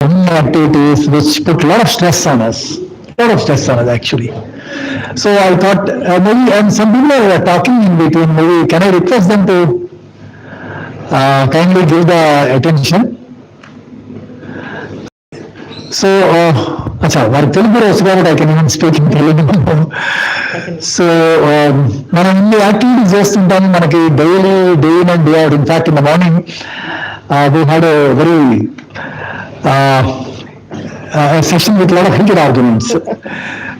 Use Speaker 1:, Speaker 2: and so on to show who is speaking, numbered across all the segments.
Speaker 1: activities which put a lot of stress on us. A lot of stress on us actually. So I thought maybe, and some people are talking in between, maybe can I request them to kindly give the attention? So, acha, వారి తెలుగు రోజు కాబట్టి I can even speak in Telugu. So, మనం ఇన్ని activities చేస్తుంటాము మనకి daily day in and day out. In fact in the morning we had a very a session with a lot of heated arguments.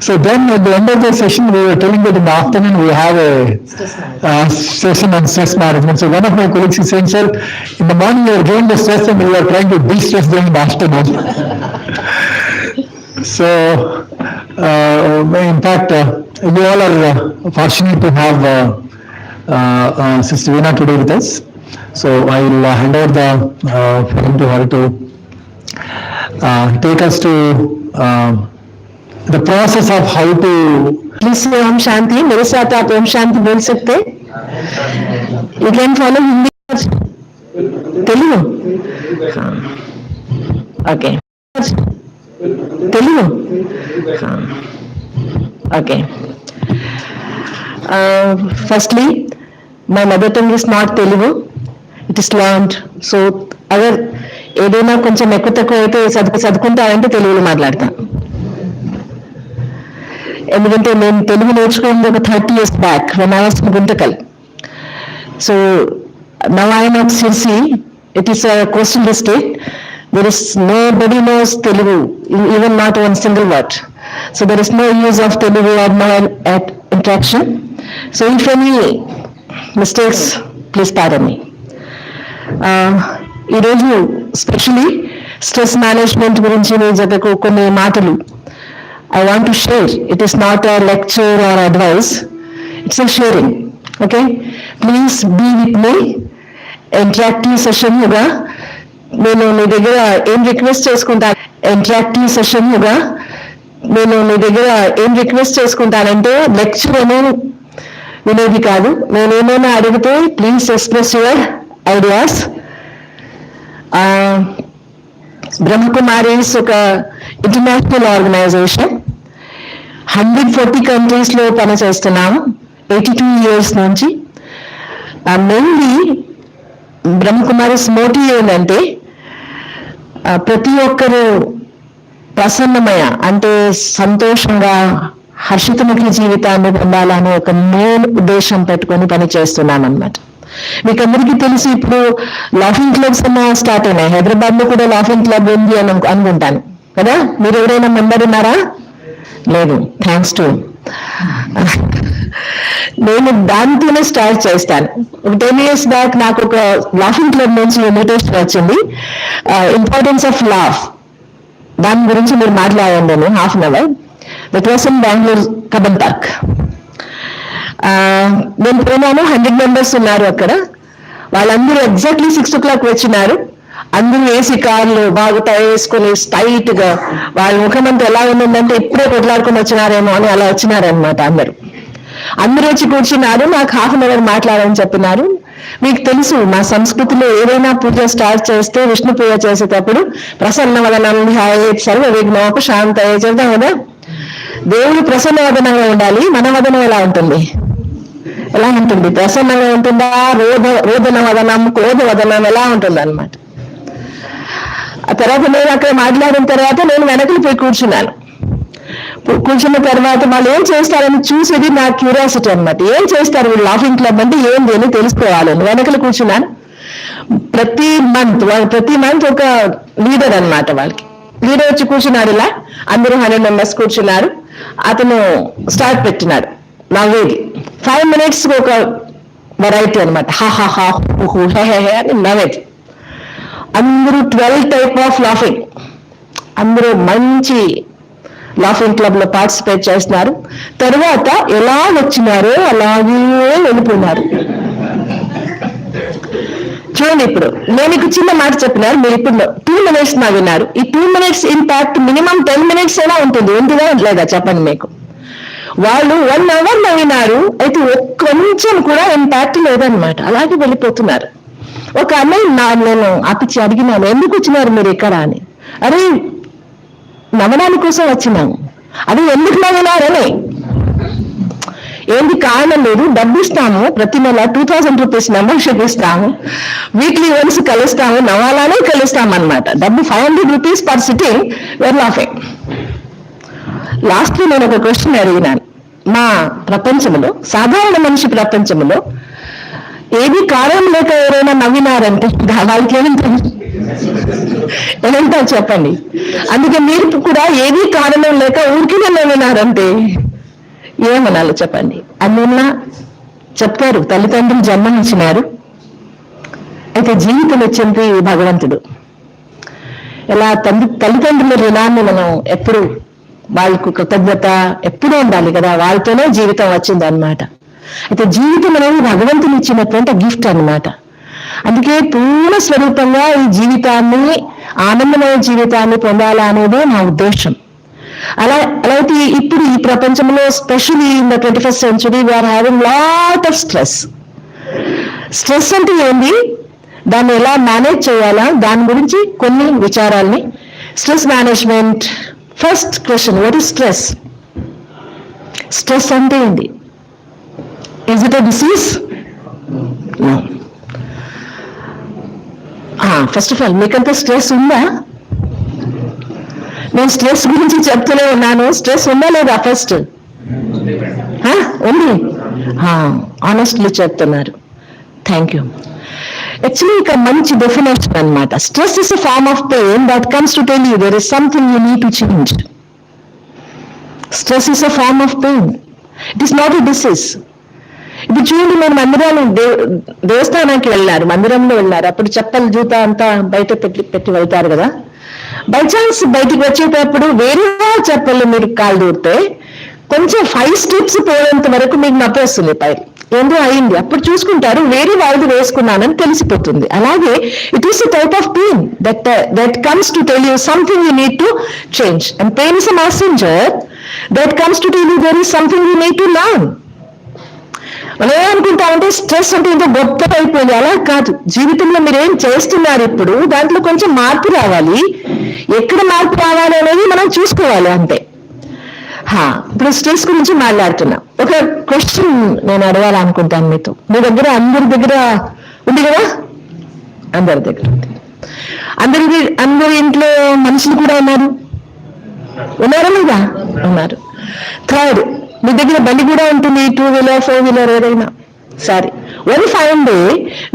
Speaker 1: So then at the end of the session, we were telling that in the afternoon we have a session on stress management. So one of my colleagues is saying, sir, in the morning you are giving the stress and you are trying to de-stress during the afternoon. So in fact, you all are fortunate to have Sister Veena today with us. So I will hand over the phone to her to take us to the process of how to.
Speaker 2: Please say Om Shanti. मेरे साथ आप Om Shanti बोल सकते? You can follow Hindi. Telugu. Okay. Telugu. Okay. Firstly, my mother tongue is not Telugu. It is learned. So agar ఏదైనా కొంచెం ఎక్కువ తక్కువ అయితే చదువుకుంటానంటే తెలుగులో మాట్లాడతా. ఎందుకంటే నేను తెలుగు నేర్చుకున్నది ఒక 30 years back when I was in Guntakal. So now I am at Sirsi. It is a coastal district. There is nobody knows Telugu, even not one single word. So there is no use of Telugu or no interaction. So if any mistakes, please pardon me. ఈరోజు specially stress management గురించి నేను జతకు కొన్ని మాటలు I want to share. It is not a lecture or advice, it's a sharing. Okay, please be with me. Interactive సెషన్గా నేను మీ దగ్గర ఏం రిక్వెస్ట్ చేసుకుంటాను చేసుకుంటానంటే లెక్చర్ అని వినేది కాదు. నేను ఏమైనా అడిగితే please express your ideas. Brahma Kumaris ఒక ఇంటర్నేషనల్ ఆర్గనైజేషన్, 140 కంట్రీస్లో పనిచేస్తున్నాము 82 years నుంచి. మెయిన్లీ బ్రహ్మకుమారీస్ మోటివ్ ఏంటంటే ప్రతి ఒక్కరూ ప్రసన్నమయ అంటే సంతోషంగా హర్షితముఖి జీవితాన్ని పొందాలనే ఒక మెయిన్ ఉద్దేశం పెట్టుకొని పనిచేస్తున్నాను అన్నమాట. మీకు అందరికీ తెలిసి ఇప్పుడు లాఫింగ్ క్లబ్స్ అన్న స్టార్ట్ అయినాయి. హైదరాబాద్ లో కూడా లాఫింగ్ క్లబ్ ఉంది అని అనుకుంటాను కదా. మీరు ఎవరైనా మెంబర్ ఉన్నారా? లేదు. థ్యాంక్స్ టు నేను దాంతోనే స్టార్ట్ చేస్తాను. 10 years బ్యాక్ నాకు ఒక లాఫింగ్ క్లబ్ నుంచి ఇన్విటేషన్ వచ్చింది. ఇంపార్టెన్స్ ఆఫ్ లాఫ్, దాని గురించి మీరు మాట్లాడండి అని ½ an hour. That was in Bengaluru Cubbon park. నేను పోయినాను. 100 members ఉన్నారు అక్కడ. వాళ్ళందరూ ఎగ్జాక్ట్లీ 6 o'clock వచ్చినారు. అందరూ ఏసీ కార్లు బాగా వేసుకొని స్టైట్ గా వాళ్ళ ముఖం అంతా ఎలా ఉందంటే ఇప్పుడే కొట్లాడుకొని వచ్చినారేమో అని అలా వచ్చినారనమాట. అందరూ వచ్చి కూర్చున్నారు. నాకు ½ an hour మాట్లాడని చెప్పినారు. మీకు తెలుసు మా సంస్కృతిలో ఏదైనా పూజ స్టార్ట్ చేస్తే విష్ణు పూజ చేసేటప్పుడు ప్రసన్న వదనం సర్వ విఘ్నోప శాంత చెప్తాం కదా. దేవుడు ప్రసన్న వదనంగా ఉండాలి. మన వదనం ఎలా ఉంటుంది? ప్రసన్నంగా ఉంటుందా? రోదన వదనం, క్రోధ వదనం ఎలా ఉంటుంది అన్నమాట. ఆ తర్వాత నేను అక్కడ మాట్లాడిన తర్వాత నేను వెనకలు పోయి కూర్చున్నాను. కూర్చున్న తర్వాత వాళ్ళు ఏం చేస్తారని చూసేది నా క్యూరియాసిటీ అన్నమాట. ఏం చేస్తారు వీళ్ళు లాఫింగ్ క్లబ్ అంటే ఏంటి అని తెలుసుకోవాలని వెనకలు కూర్చున్నాను. ప్రతి మంత్ ఒక లీడర్ అన్నమాట. వాళ్ళకి లీడర్ వచ్చి కూర్చున్నారు. ఇలా అందరూ 100 members కూర్చున్నారు. అతను స్టార్ట్ పెట్టినాడు నవ్వేది. 5 minutes ఒక వెరైటీ అనమాట. హా అని నవ్వేది. అందరూ 12 type ఆఫ్ లాఫింగ్. అందరూ మంచి లాఫింగ్ క్లబ్ లో పార్టిసిపేట్ చేస్తున్నారు. తర్వాత ఎలా వచ్చినారో అలాగే వెళ్ళిపోయినారు. చూడండి, ఇప్పుడు నేను మీకు చిన్న మాట చెప్పినారు, మీరు ఇప్పుడు 2 minutes నవ్వినారు. ఈ 2 minutes ఇంపాక్ట్ మినిమం 10 minutes అయినా ఉంటుంది. ఉంటుందా లేదా చెప్పండి మీకు. వాళ్ళు 1 hour నవ్వినారు, అయితే కొంచెం కూడా ఇంపాక్ట్ లేదనమాట. అలాగే వెళ్ళిపోతున్నారు. ఒక అన్నయ్య నేను ఆపిచ్చి అడిగినాను, ఎందుకు వచ్చినారు మీరు ఇక్కడ అని. అరే నవ్వడాని కోసం వచ్చినాము, అది ఎందుకు నవ్వినారని. ఏంది కారణం లేదు, డబ్బు ఇస్తాము, ప్రతి నెల 2000 రూపీస్ మెంబర్షిప్ ఇస్తాము, వీక్లీ వన్స్ కలుస్తాము, నవ్వాలనే కలుస్తాం అనమాట. డబ్బు 500 rupees per sitting, we're laughing. Last నేను ఒక క్వశ్చన్ అడిగినాను, మా ప్రపంచంలో, సాధారణ మనిషి ప్రపంచంలో ఏది కారణం లేక ఎవరైనా నవ్వినారంటే వాళ్ళకి ఏమంటారు చెప్పండి. అందుకే మీరు కూడా ఏది కారణం లేక ఊరికినే నవ్వినారంటే ఏమనాలి చెప్పండి. అందువల్ల చెప్తారు, తల్లిదండ్రులు జన్మనిచ్చినారు, అయితే జీవితం ఇచ్చింది భగవంతుడు. ఇలా తల్లిదండ్రుల రుణాన్ని మనం ఎప్పుడు, వాళ్ళకు కృతజ్ఞత ఎప్పుడూ ఉండాలి కదా, వాళ్ళతోనే జీవితం వచ్చింది అనమాట. అయితే జీవితం అనేది భగవంతుని ఇచ్చినటువంటి గిఫ్ట్ అనమాట. అందుకే పూర్ణ స్వరూపంగా ఈ జీవితాన్ని, ఆనందమైన జీవితాన్ని పొందాలా అనేది నా ఉద్దేశం. అలా అయితే ఇప్పుడు ఈ ప్రపంచంలో, specially in the 21st century, we are having lot of stress. Stress అంటే ఏంటి, దాన్ని ఎలా మేనేజ్ చేయాలా, దాని గురించి కొన్ని విచారాల్ని. Stress management. First question, what is stress? Stress అంటే ఏంటి? Is it a disease? No. First of all మీకంతా స్ట్రెస్ ఉందా? నేను స్ట్రెస్ గురించి చెప్తూనే ఉన్నాను. స్ట్రెస్ ఉందా లేదా? ఫస్ట్ ఉంది. ఆనెస్ట్లీ చెప్తున్నారు. Thank you. యాక్చువల్లీ ఇక మంచి డెఫినేషన్ అనమాట. Stress is a form of pain that comes to tell you there is something you need to change. Stress is a form of pain, it is not a disease. ఇప్పుడు చూడండి, మనం మందిరాలు, దేవస్థానానికి వెళ్ళారు, మందిరంలో వెళ్ళారు, అప్పుడు చెప్పలు జూతా అంతా బయట పెట్టి వెళ్తారు కదా. బై ఛాన్స్ బయటికి వచ్చేటప్పుడు వేరే చెప్పలు మీరు కాలు దూరితే కొంచెం 5 స్టెప్స్ పోయేంత వరకు మీకు నొప్పి వస్తుంది, పై ఏందో అయింది. అప్పుడు చూసుకుంటారు, వేరే వాళ్ళది వేసుకున్నానని తెలిసిపోతుంది. అలాగే it is a type of pain that comes to tell you something you need to change. And pain is a messenger that comes to tell you there is something you need to learn. మనం ఏమనుకుంటామంటే stress అంటే ఇంత గొప్పగా అయిపోయింది. అలా కాదు. జీవితంలో మీరు ఏం చేస్తున్నారు, ఇప్పుడు దాంట్లో కొంచెం మార్పు రావాలి. ఎక్కడ మార్పు రావాలి అనేది మనం చూసుకోవాలి అంతే. ఇప్పుడు స్ట్రెస్ గురించి మాట్లాడుతున్నా. ఒక క్వశ్చన్ నేను అడగాలనుకుంటాను మీతో. మీ దగ్గర, అందరి దగ్గర ఉంది కదా? అందరి దగ్గర ఉంది. అందరి ఇంట్లో మనుషులు కూడా ఉన్నారా లేదా? ఉన్నారు. థర్డ్, మీ దగ్గర బండి కూడా ఉంటుంది, 2 వీలర్ 4 వీలర్ ఏదైనా సరే. వన్ ఫైన్ డే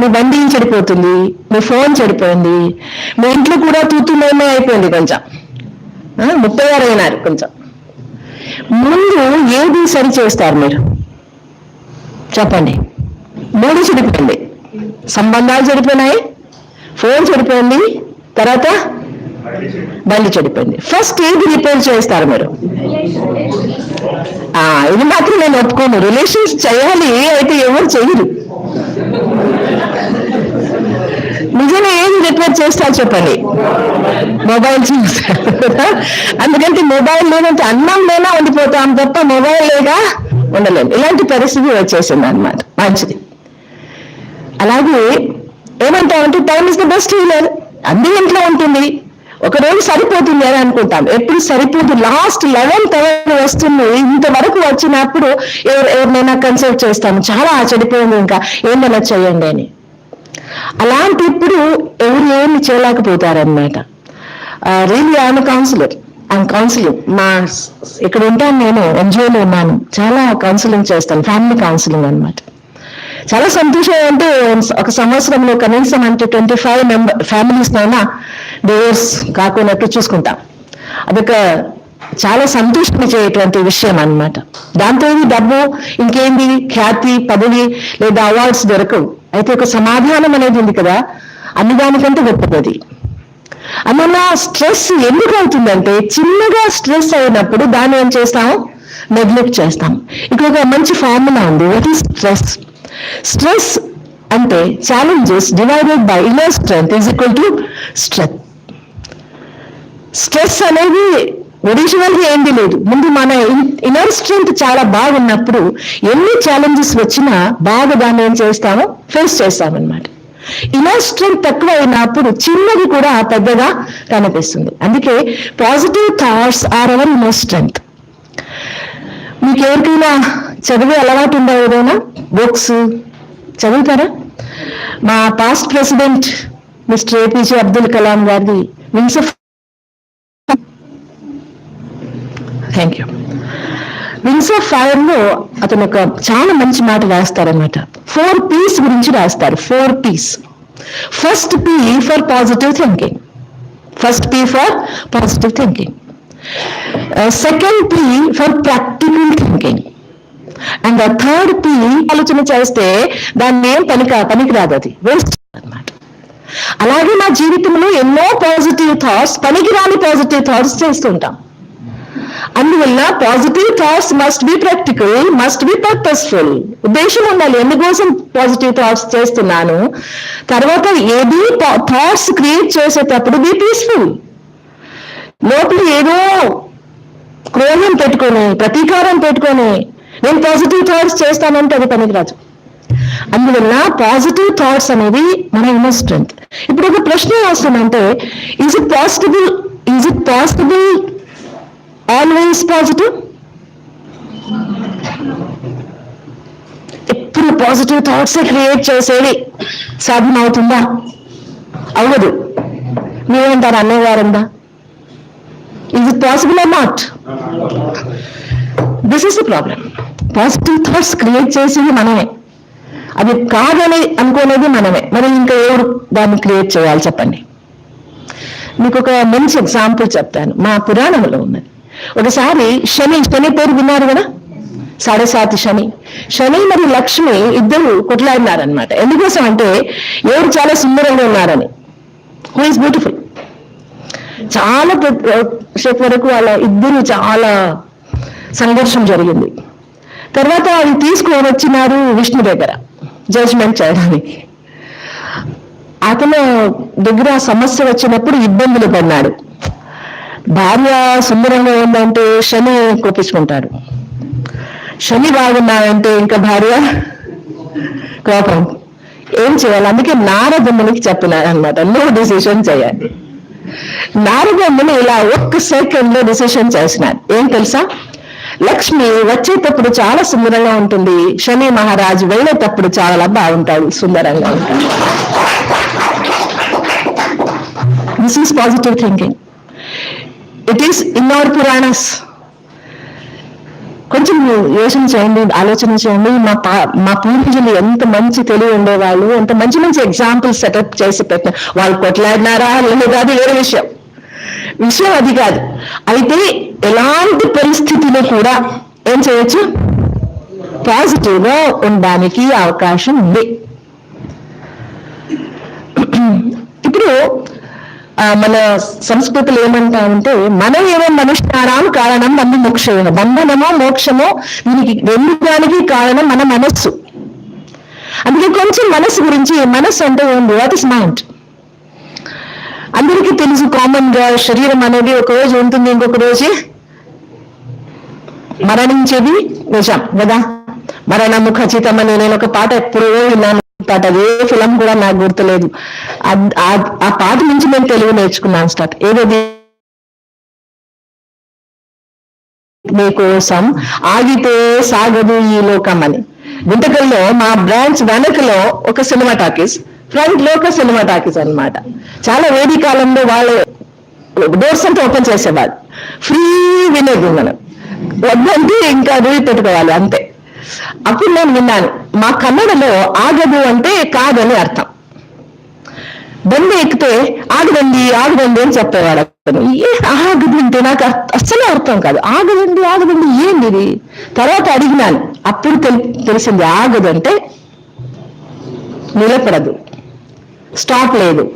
Speaker 2: మీ బండి చెడిపోతుంది, మీ ఫోన్ చెడిపోయింది, మీ ఇంట్లో కూడా తూతుమేమే అయిపోయింది, కొంచెం 36 అయినారు. కొంచెం ముందు ఏది సరి చేస్తారు మీరు చెప్పండి? 3 చెడిపోయింది, సంబంధాలు చెడిపోయినాయి, ఫోన్ చెడిపోయింది, తర్వాత బండి చెడిపోయింది. ఫస్ట్ ఏది రిపేర్ చేస్తారు మీరు? ఇది మాత్రం నేను ఒప్పుకోను. రిలేషన్స్ చేయాలి, అయితే ఎవరు చెయ్యరు. నిజంగా ఏది రిపేర్ చేస్తారు చెప్పండి? మొబైల్ చూస్తారు. అందుకంటే మొబైల్ లేదంటే అన్నం లేనా ఉండిపోతాం తప్ప మొబైల్ లేగా ఉండలేము. ఇలాంటి పరిస్థితి వచ్చేసింది అనమాట. మంచిది. అలాగే ఏమంటామంటే time is the best healer. అందరి ఇంట్లో ఉంటుంది, ఒకరోజు సరిపోతుంది అని అనుకుంటాం. ఎప్పుడు సరిపోదు, లాస్ట్ 11th hour వస్తుంది. ఇంతవరకు వచ్చినప్పుడు ఎవరినైనా కన్సల్ట్ చేస్తాము, చాలా చెడిపోయింది, ఇంకా ఏమైనా చేయండి అని. అలాంటిప్పుడు ఎవరు ఏమి చేయలేకపోతారనమాట. Really I'm counsellor. కౌన్సిలింగ్ ఇక్కడ ఉంటాను, నేను ఎన్జిఓలో ఉన్నాను, చాలా కౌన్సిలింగ్ చేస్తాను, ఫ్యామిలీ కౌన్సిలింగ్ అనమాట. చాలా సంతోషం. అంటే ఒక సంవత్సరంలో కనీసం అంటే 25 ఫ్యామిలీస్ అయినా డివోర్స్ కాకున్నట్టు చూసుకుంటాం. అదొక చాలా సంతోషించేటువంటి విషయం అన్నమాట. దాంతో డబ్బు, ఇంకేంది, ఖ్యాతి, పదవి లేదా అవార్డ్స్ దొరకవు. అయితే ఒక సమాధానం అనేది ఉంది కదా, అన్ని దానికంటే గొప్పది. అందువల్ల స్ట్రెస్ ఎందుకు అవుతుందంటే, చిన్నగా స్ట్రెస్ అయినప్పుడు దాన్ని ఏం చేస్తాము? నెగ్లెక్ట్ చేస్తాం. ఇక్కడ ఒక మంచి ఫార్ములా ఉంది. What is stress? స్ట్రెస్ అంటే challenges divided by inner strength is equal to strength. Stress అనేది ఒరిజినల్గా ఏంది లేదు. ముందు మన ఇన్నర్ స్ట్రెంగ్త్ చాలా బాగున్నప్పుడు ఎన్ని ఛాలెంజెస్ వచ్చినా బాగా దాన్ని ఏం చేస్తామో ఫేస్ చేస్తామన్నమాట. ఇన్నర్ స్ట్రెంగ్త్ తక్కువ అయినప్పుడు చిన్నది కూడా పెద్దగా కనిపిస్తుంది. అందుకే positive thoughts are our inner strength. మీకు ఎవరికైనా చదివే అలవాటు ఉందా? ఏదైనా బుక్స్ చదువుతారా? మా past president mister APJ Abdul Kalam గారిది వింగ్స్ ఆఫ్ ఫైర్ లో అతను ఒక చాలా మంచి మాట రాస్తారనమాట. 4 P's గురించి రాస్తారు. 4 P's. First P for positive thinking. Second P for practical thinking. And the third P ఆలోచన చేస్తే దాన్ని ఏం పనికిరాదు, అది వేస్ట్ అనమాట. అలాగే మా జీవితంలో ఎన్నో పాజిటివ్ థాట్స్, పనికిరాని పాజిటివ్ థాట్స్ చేస్తుంటాం. అందువల్ల positive thoughts must be practical, must be purposeful. ఉద్దేశం ఉండాలి, ఎందుకోసం పాజిటివ్ థాట్స్ చేస్తున్నాను. తర్వాత ఏది థాట్స్ క్రియేట్ చేసేటప్పుడు బి పీస్ఫుల్. లోపల ఏదో క్రోధం పెట్టుకొని, ప్రతీకారం పెట్టుకొని నేను పాజిటివ్ థాట్స్ చేస్తానంటే అది పనికిరాదు. అందువల్ల పాజిటివ్ థాట్స్ అనేది మన ఇన్నర్ స్ట్రెంగ్త్. ఇప్పుడు ఒక ప్రశ్న వస్తుందంటే, is it possible always positive? ఎప్పుడు పాజిటివ్ థాట్స్ క్రియేట్ చేసేది సాధ్యం అవుతుందా? అవ్వదు. మీరేంటారు? అన్నగారుందా? Is it possible or not? This is the problem. Positive thoughts create చేసేది మనమే, అది కాదని అనుకునేది మనమే. మరి ఇంకా ఎవరు దాన్ని క్రియేట్ చేయాలి చెప్పండి? మీకు ఒక మంచి ఎగ్జాంపుల్ చెప్తాను, మా పురాణంలో ఉన్నది. ఒకసారి శని పేరు విన్నారు కదా? 7.5 శని మరియు లక్ష్మి ఇద్దరు కొట్లాడినారనమాట. ఎందుకోసం అంటే ఎవరు చాలా సుందరంగా ఉన్నారని. Who is beautiful. చాలా సేపు వరకు వాళ్ళ ఇద్దరు చాలా సంఘర్షం జరిగింది. తర్వాత అది తీసుకొని వచ్చినారు విష్ణు దగ్గర జడ్జ్మెంట్ చేయడానికి. అతను దగ్గర సమస్య వచ్చినప్పుడు ఇబ్బందులు పడినాడు. భార్య సుందరంగా ఉందంటే శని కోపించుకుంటాడు, శని బాగున్నాడంటే ఇంకా భార్య కోపం. ఏం చేయాలి? అందుకే నారదమ్మునికి చెప్పినాడు అనమాట, నో డిసిషన్ చేయాలి. నారదమ్ముని ఇలా 1 సెకండ్ లో డిసిషన్ చేసినాడు. ఏం తెలుసా? లక్ష్మి వచ్చేటప్పుడు చాలా సుందరంగా ఉంటుంది, శని మహారాజు వెళ్ళేటప్పుడు చాలా బాగుంటాడు, సుందరంగా ఉంటాడు. This is positive thinking. It is in our Puranas. కొంచెం యోచన చేయండి, ఆలోచన చేయండి. మా పూర్వీకులు ఎంత మంచి తెలివి ఉండేవాళ్ళు, ఎంత మంచి ఎగ్జాంపుల్స్ సెటప్ చేసి పెట్టారు. వాళ్ళు కొట్లాడినారా లేదా అది వేరే విషయం అది కాదు. అయితే ఎలాంటి పరిస్థితిలో కూడా ఏం చేయొచ్చు? పాజిటివ్ గా ఉండడానికి అవకాశం ఉంది. ఇప్పుడు మన సంస్కృతిలో ఏమంటామంటే, మనం ఏమో మనుష్యారాం కారణం బంధు మోక్షము. బంధనమో మోక్షమో దీనికి రెండుదానికి కారణం మన మనస్సు. అందుకే కొంచెం మనస్సు గురించి, మనస్సు అంటే ఏంటి? What is mind? అందరికీ తెలుసు కామన్ గా శరీరం అనేది ఒక రోజు ఉంటుంది, ఇంకొక రోజు మరణించేది నిజం కదా. మరణము ఖచ్చితమని నేను ఒక పాట ఎప్పుడో విన్నాను. పాట అదే ఫిలం కూడా నాకు గుర్తులేదు. ఆ పాట నుంచి నేను తెలుగు నేర్చుకున్నాను స్టార్ట్. ఏదది? మీకోసం ఆగితే సాగదు ఈ లోకం అని. గుంటకల్లో మా బ్రాంచ్ వెనకలో ఒక సినిమా టాకీస్, ఫ్రంట్ లో ఒక సినిమా టాకీస్ అనమాట. చాలా వేడి కాలంలో వాళ్ళు డోర్స్ అంతా ఓపెన్ చేసేవాళ్ళు. ఫ్రీ వినేది మనం, వద్దంటే ఇంకా రూయి పెట్టుకోవాలి అంతే. అప్పుడు నేను విన్నాను, మా కన్నడలో ఆగదు అంటే కాదని అర్థం. బండి ఎక్కితే ఆగదండి ఆగదండి అని చెప్పేవాడు అతను. ఆగదు అంటే నాకు అస్సలు అర్థం కాదు. ఆగదండి ఏంది ఇది? తర్వాత అడిగినాను, అప్పుడు తెలిసింది ఆగదు అంటే నిలబడదు, స్టాప్ లేదు.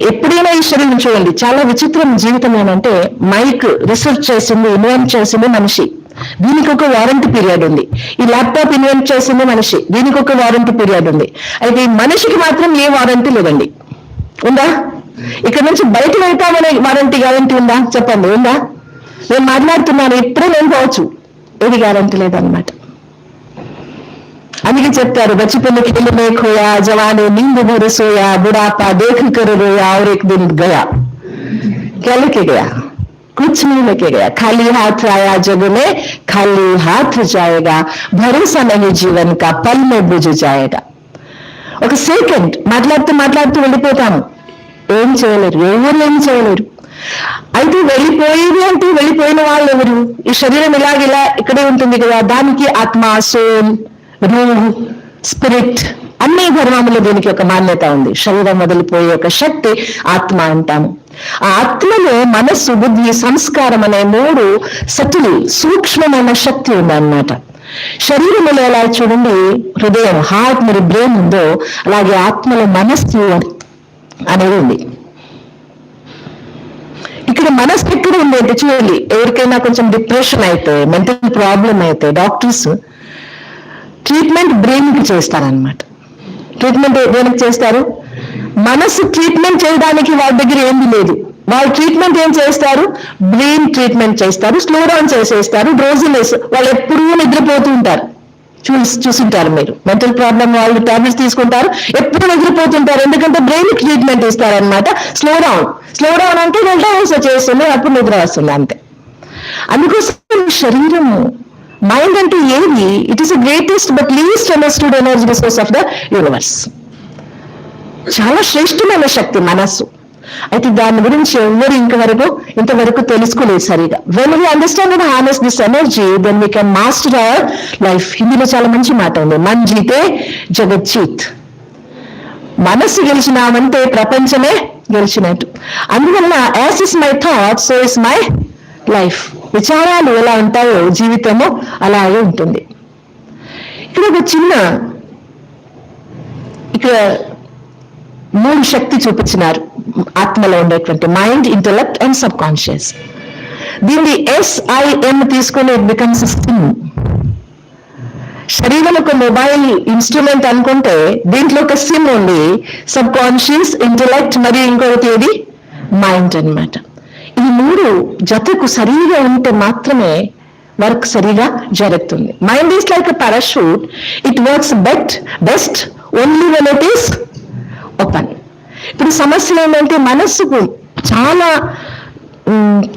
Speaker 2: ఎప్పుడైనా ఈ శరీరం చూడండి, చాలా విచిత్రం జీవితం ఏమంటే, మైక్ రీసెర్చ్ చేసింది, ఇన్వెంట్ చేసింది మనిషి, దీనికి ఒక వారంటీ పీరియడ్ ఉంది. ఈ ల్యాప్టాప్ ఇన్వెంట్ చేసింది మనిషి, దీనికి ఒక వారంటీ పీరియడ్ ఉంది. అయితే ఈ మనిషికి మాత్రం ఏ వారంటీ లేదండి. ఉందా? ఇక్కడ నుంచి బయట వెళ్తామనే గ్యారంటీ ఉందా చెప్పండి? ఉందా? నేను మాట్లాడుతున్నాను, ఇప్పుడే నేను పోవచ్చు, ఏది గ్యారంటీ లేదన్నమాట. అందుకే చెప్తారు, बचपन के खेल में खोया, जवानी नींद भर सोया, बुढ़ापा देख कर रोया और एक दिन गया. क्या लेके गया? कुछ नहीं लेके गया. खाली हाथ आया जग में, खाली हाथ जाएगा. भरोसा नहीं जीवन का, पल में बुझ जाएगा. ఒక సెకండ్ మాట్లాడుతూ వెళ్ళిపోతాము, ఏం చేయలేరు, ఎవరు ఏం చేయలేరు. అయితే వెళ్ళిపోయేది అంటే వెళ్ళిపోయిన వాళ్ళు ఎవరు? ఈ శరీరం ఇలా ఇక్కడే ఉంటుంది కదా, దానికి ఆత్మ, సోల్, రూహ్, స్పిరిట్ అన్ని ధర్మములో దీనికి ఒక మాన్యత ఉంది. శరీరం వదిలిపోయే ఒక శక్తి ఆత్మ అంటాము. ఆ ఆత్మలో మనస్సు, బుద్ధి, సంస్కారం అనే 3 సతులు సూక్ష్మమైన శక్తి ఉందన్నమాట. శరీరంలో ఎలా చూడండి, హృదయం, హార్ట్ మరి బ్రెయిన్ ఉందో, అలాగే ఆత్మలో మనస్సు అనేది ఉంది. ఇక్కడ మనస్సు ఎక్కడ ఉంది అంటే చూడండి, ఎవరికైనా కొంచెం డిప్రెషన్ అయితే, మెంటల్ ప్రాబ్లం అయితే డాక్టర్స్ ట్రీట్మెంట్ బ్రెయిన్ కి చేస్తారనమాట. ట్రీట్మెంట్ దేనికి చేస్తారు? మనస్సు ట్రీట్మెంట్ చేయడానికి వాళ్ళ దగ్గర ఏంది లేదు. వాళ్ళు ట్రీట్మెంట్ ఏం చేస్తారు? బ్రెయిన్ ట్రీట్మెంట్ చేస్తారు, స్లో డౌన్ చేసేస్తారు, డ్రోజినెస్. వాళ్ళు ఎప్పుడూ నిద్రపోతూ ఉంటారు. చూసింటారు మీరు, మెంటల్ ప్రాబ్లం వాళ్ళు టాబ్లెట్స్ తీసుకుంటారు, ఎప్పుడు నిద్రపోతుంటారు. ఎందుకంటే బ్రెయిన్ ట్రీట్మెంట్ ఇస్తారనమాట. స్లో డౌన్ అంటే డౌన్స్ వచ్చేస్తుంది, అప్పుడు నిద్ర వస్తుంది, అంతే. అందుకోసం శరీరము, మైండ్ అంటే ఏది? It is the greatest but least understood energy resource of the universe. చాలా శ్రేష్టమైన శక్తి మనస్సు. అయితే దాని గురించి ఎవరు ఇంతవరకు తెలుసుకోలేదు సరిగా. When we understand and harness this energy, then we can master our life. హిందీలో చాలా మంచి మాట ఉంది, మన్ జీతే జగత్ జీత్. మనస్సు గెలిచినామంటే ప్రపంచమే గెలిచినట్టు. అందువలన as is my thought so is my life. విచారాలు ఎలా ఉంటాయో జీవితము అలాగే ఉంటుంది. ఇక్కడ 3 శక్తి చూపించినారు ఆత్మలో ఉండేటువంటి, mind, intellect and sub conscious. దీన్ని SIM తీసుకుని ఇట్ బికమ్స్ సిమ్. శరీరం ఒక మొబైల్ ఇన్స్ట్రుమెంట్ అనుకుంటే దీంట్లో ఒక సిమ్ ఉంది, సబ్ కాన్షియస్, ఇంటెలెక్ట్ మరియు ఇంకొకటి ఏది? మైండ్ అన్నమాట. ఈ 3 జతకు సరిగా ఉంటే మాత్రమే వర్క్ సరిగా జరుగుతుంది. Mind is like a parachute, it works best only when it is open. ఇప్పుడు సమస్య ఏంటంటే మనస్సుకు చాలా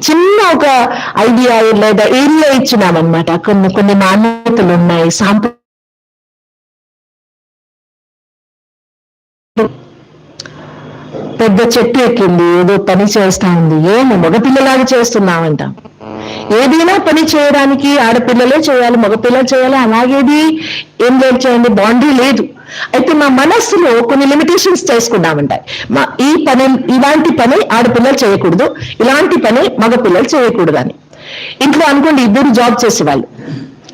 Speaker 2: చిన్న ఒక ఐడియా లేదా ఏరియా ఇచ్చినామన్నమాట. కొన్ని మాన్యతలు ఉన్నాయి, పెద్ద చెట్టు ఎక్కింది, ఏదో పని చేస్తా ఉంది, ఏమి మగపిల్లలాగా చేస్తున్నామంట. ఏదైనా పని చేయడానికి ఆడపిల్లలే చేయాలి, మగపిల్లలు చేయాలి, అలాగేది ఏం లేదు చేయండి, బౌండరీ లేదు. అయితే మా మనస్సులో కొన్ని లిమిటేషన్స్ చేసుకున్నామంటాయి. ఇలాంటి పని ఆడపిల్లలు చేయకూడదు, ఇలాంటి పని మగపిల్లలు చేయకూడదు అని. ఇంట్లో అనుకోండి, 2 జాబ్ చేసేవాళ్ళు,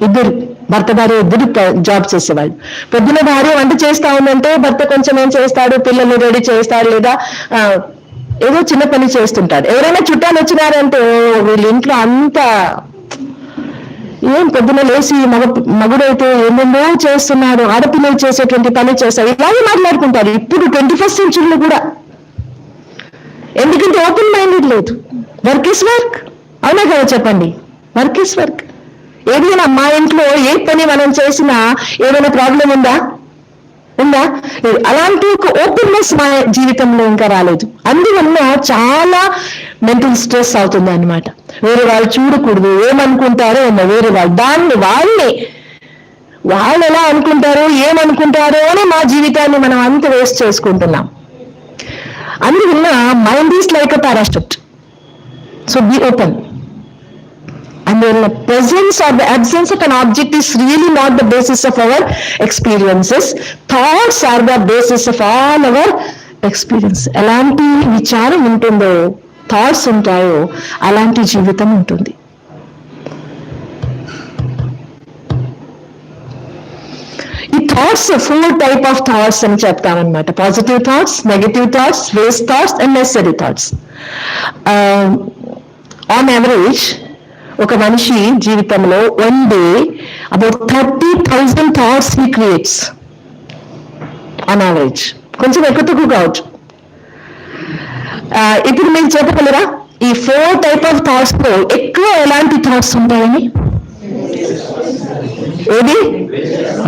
Speaker 2: 2 భర్త భార్య 2 జాబ్ చేసేవాళ్ళు. పొద్దున భార్య వంట చేస్తా ఉందంటే భర్త కొంచెం ఏం చేస్తాడు, పిల్లల్ని రెడీ చేస్తాడు, లేదా ఏదో చిన్న పని చేస్తుంటాడు. ఎవరైనా చుట్టాలు వచ్చినారంటే వీళ్ళ ఇంట్లో అంతా ఏం పొద్దున లేచి మగుడైతే ఏమేమో చేస్తున్నాడు, ఆడపిల్లలు చేసేటువంటి పని చేస్తారు, ఇలాగే మాట్లాడుకుంటారు. ఇప్పుడు 21st సెంచురీలో కూడా. ఎందుకంటే ఓపెన్ మైండెడ్ లేదు. వర్క్ ఇస్ వర్క్, అవునా కదా చెప్పండి? Work is work. ఏదైనా మా ఇంట్లో ఏ పని మనం చేసినా ఏదైనా ప్రాబ్లం ఉందా? అలాంటి ఒక ఓపెన్నెస్ మా జీవితంలో ఇంకా రాలేదు. అందువల్ల చాలా మెంటల్ స్ట్రెస్ అవుతుంది అన్నమాట. వేరే వాళ్ళు చూడకూడదు, ఏమనుకుంటారో ఏమో వేరే వాళ్ళు ఎలా అనుకుంటారో ఏమనుకుంటారో అని మా జీవితాన్ని మనం అంత వేస్ట్ చేసుకుంటున్నాం. అందువల్ల mind is like a parachute, so be open. And the presence or the absence of an object is really not the basis of our experiences. Thoughts are the basis of all our experience. ఎలాంటి విచారం ఉంటుందో, thoughts ఉంటాయో, అలాంటి జీవితం ఉంటుంది. ఈ thoughts 4 type of thoughts అని చెప్తామన్నమాట. Positive thoughts, negative thoughts, waste thoughts and necessary thoughts. On average ఒక మనిషి జీవితంలో 1 day about 30,000 thoughts he creates on average. కొంచెం ఎక్కువ తక్కువ కావచ్చు. ఇప్పుడు మీరు చెప్పగలరా ఈ 4 టైప్ ఆఫ్ థాట్స్ లో ఎక్కువ ఎలాంటి థాట్స్ ఉంటాయని? ఏది?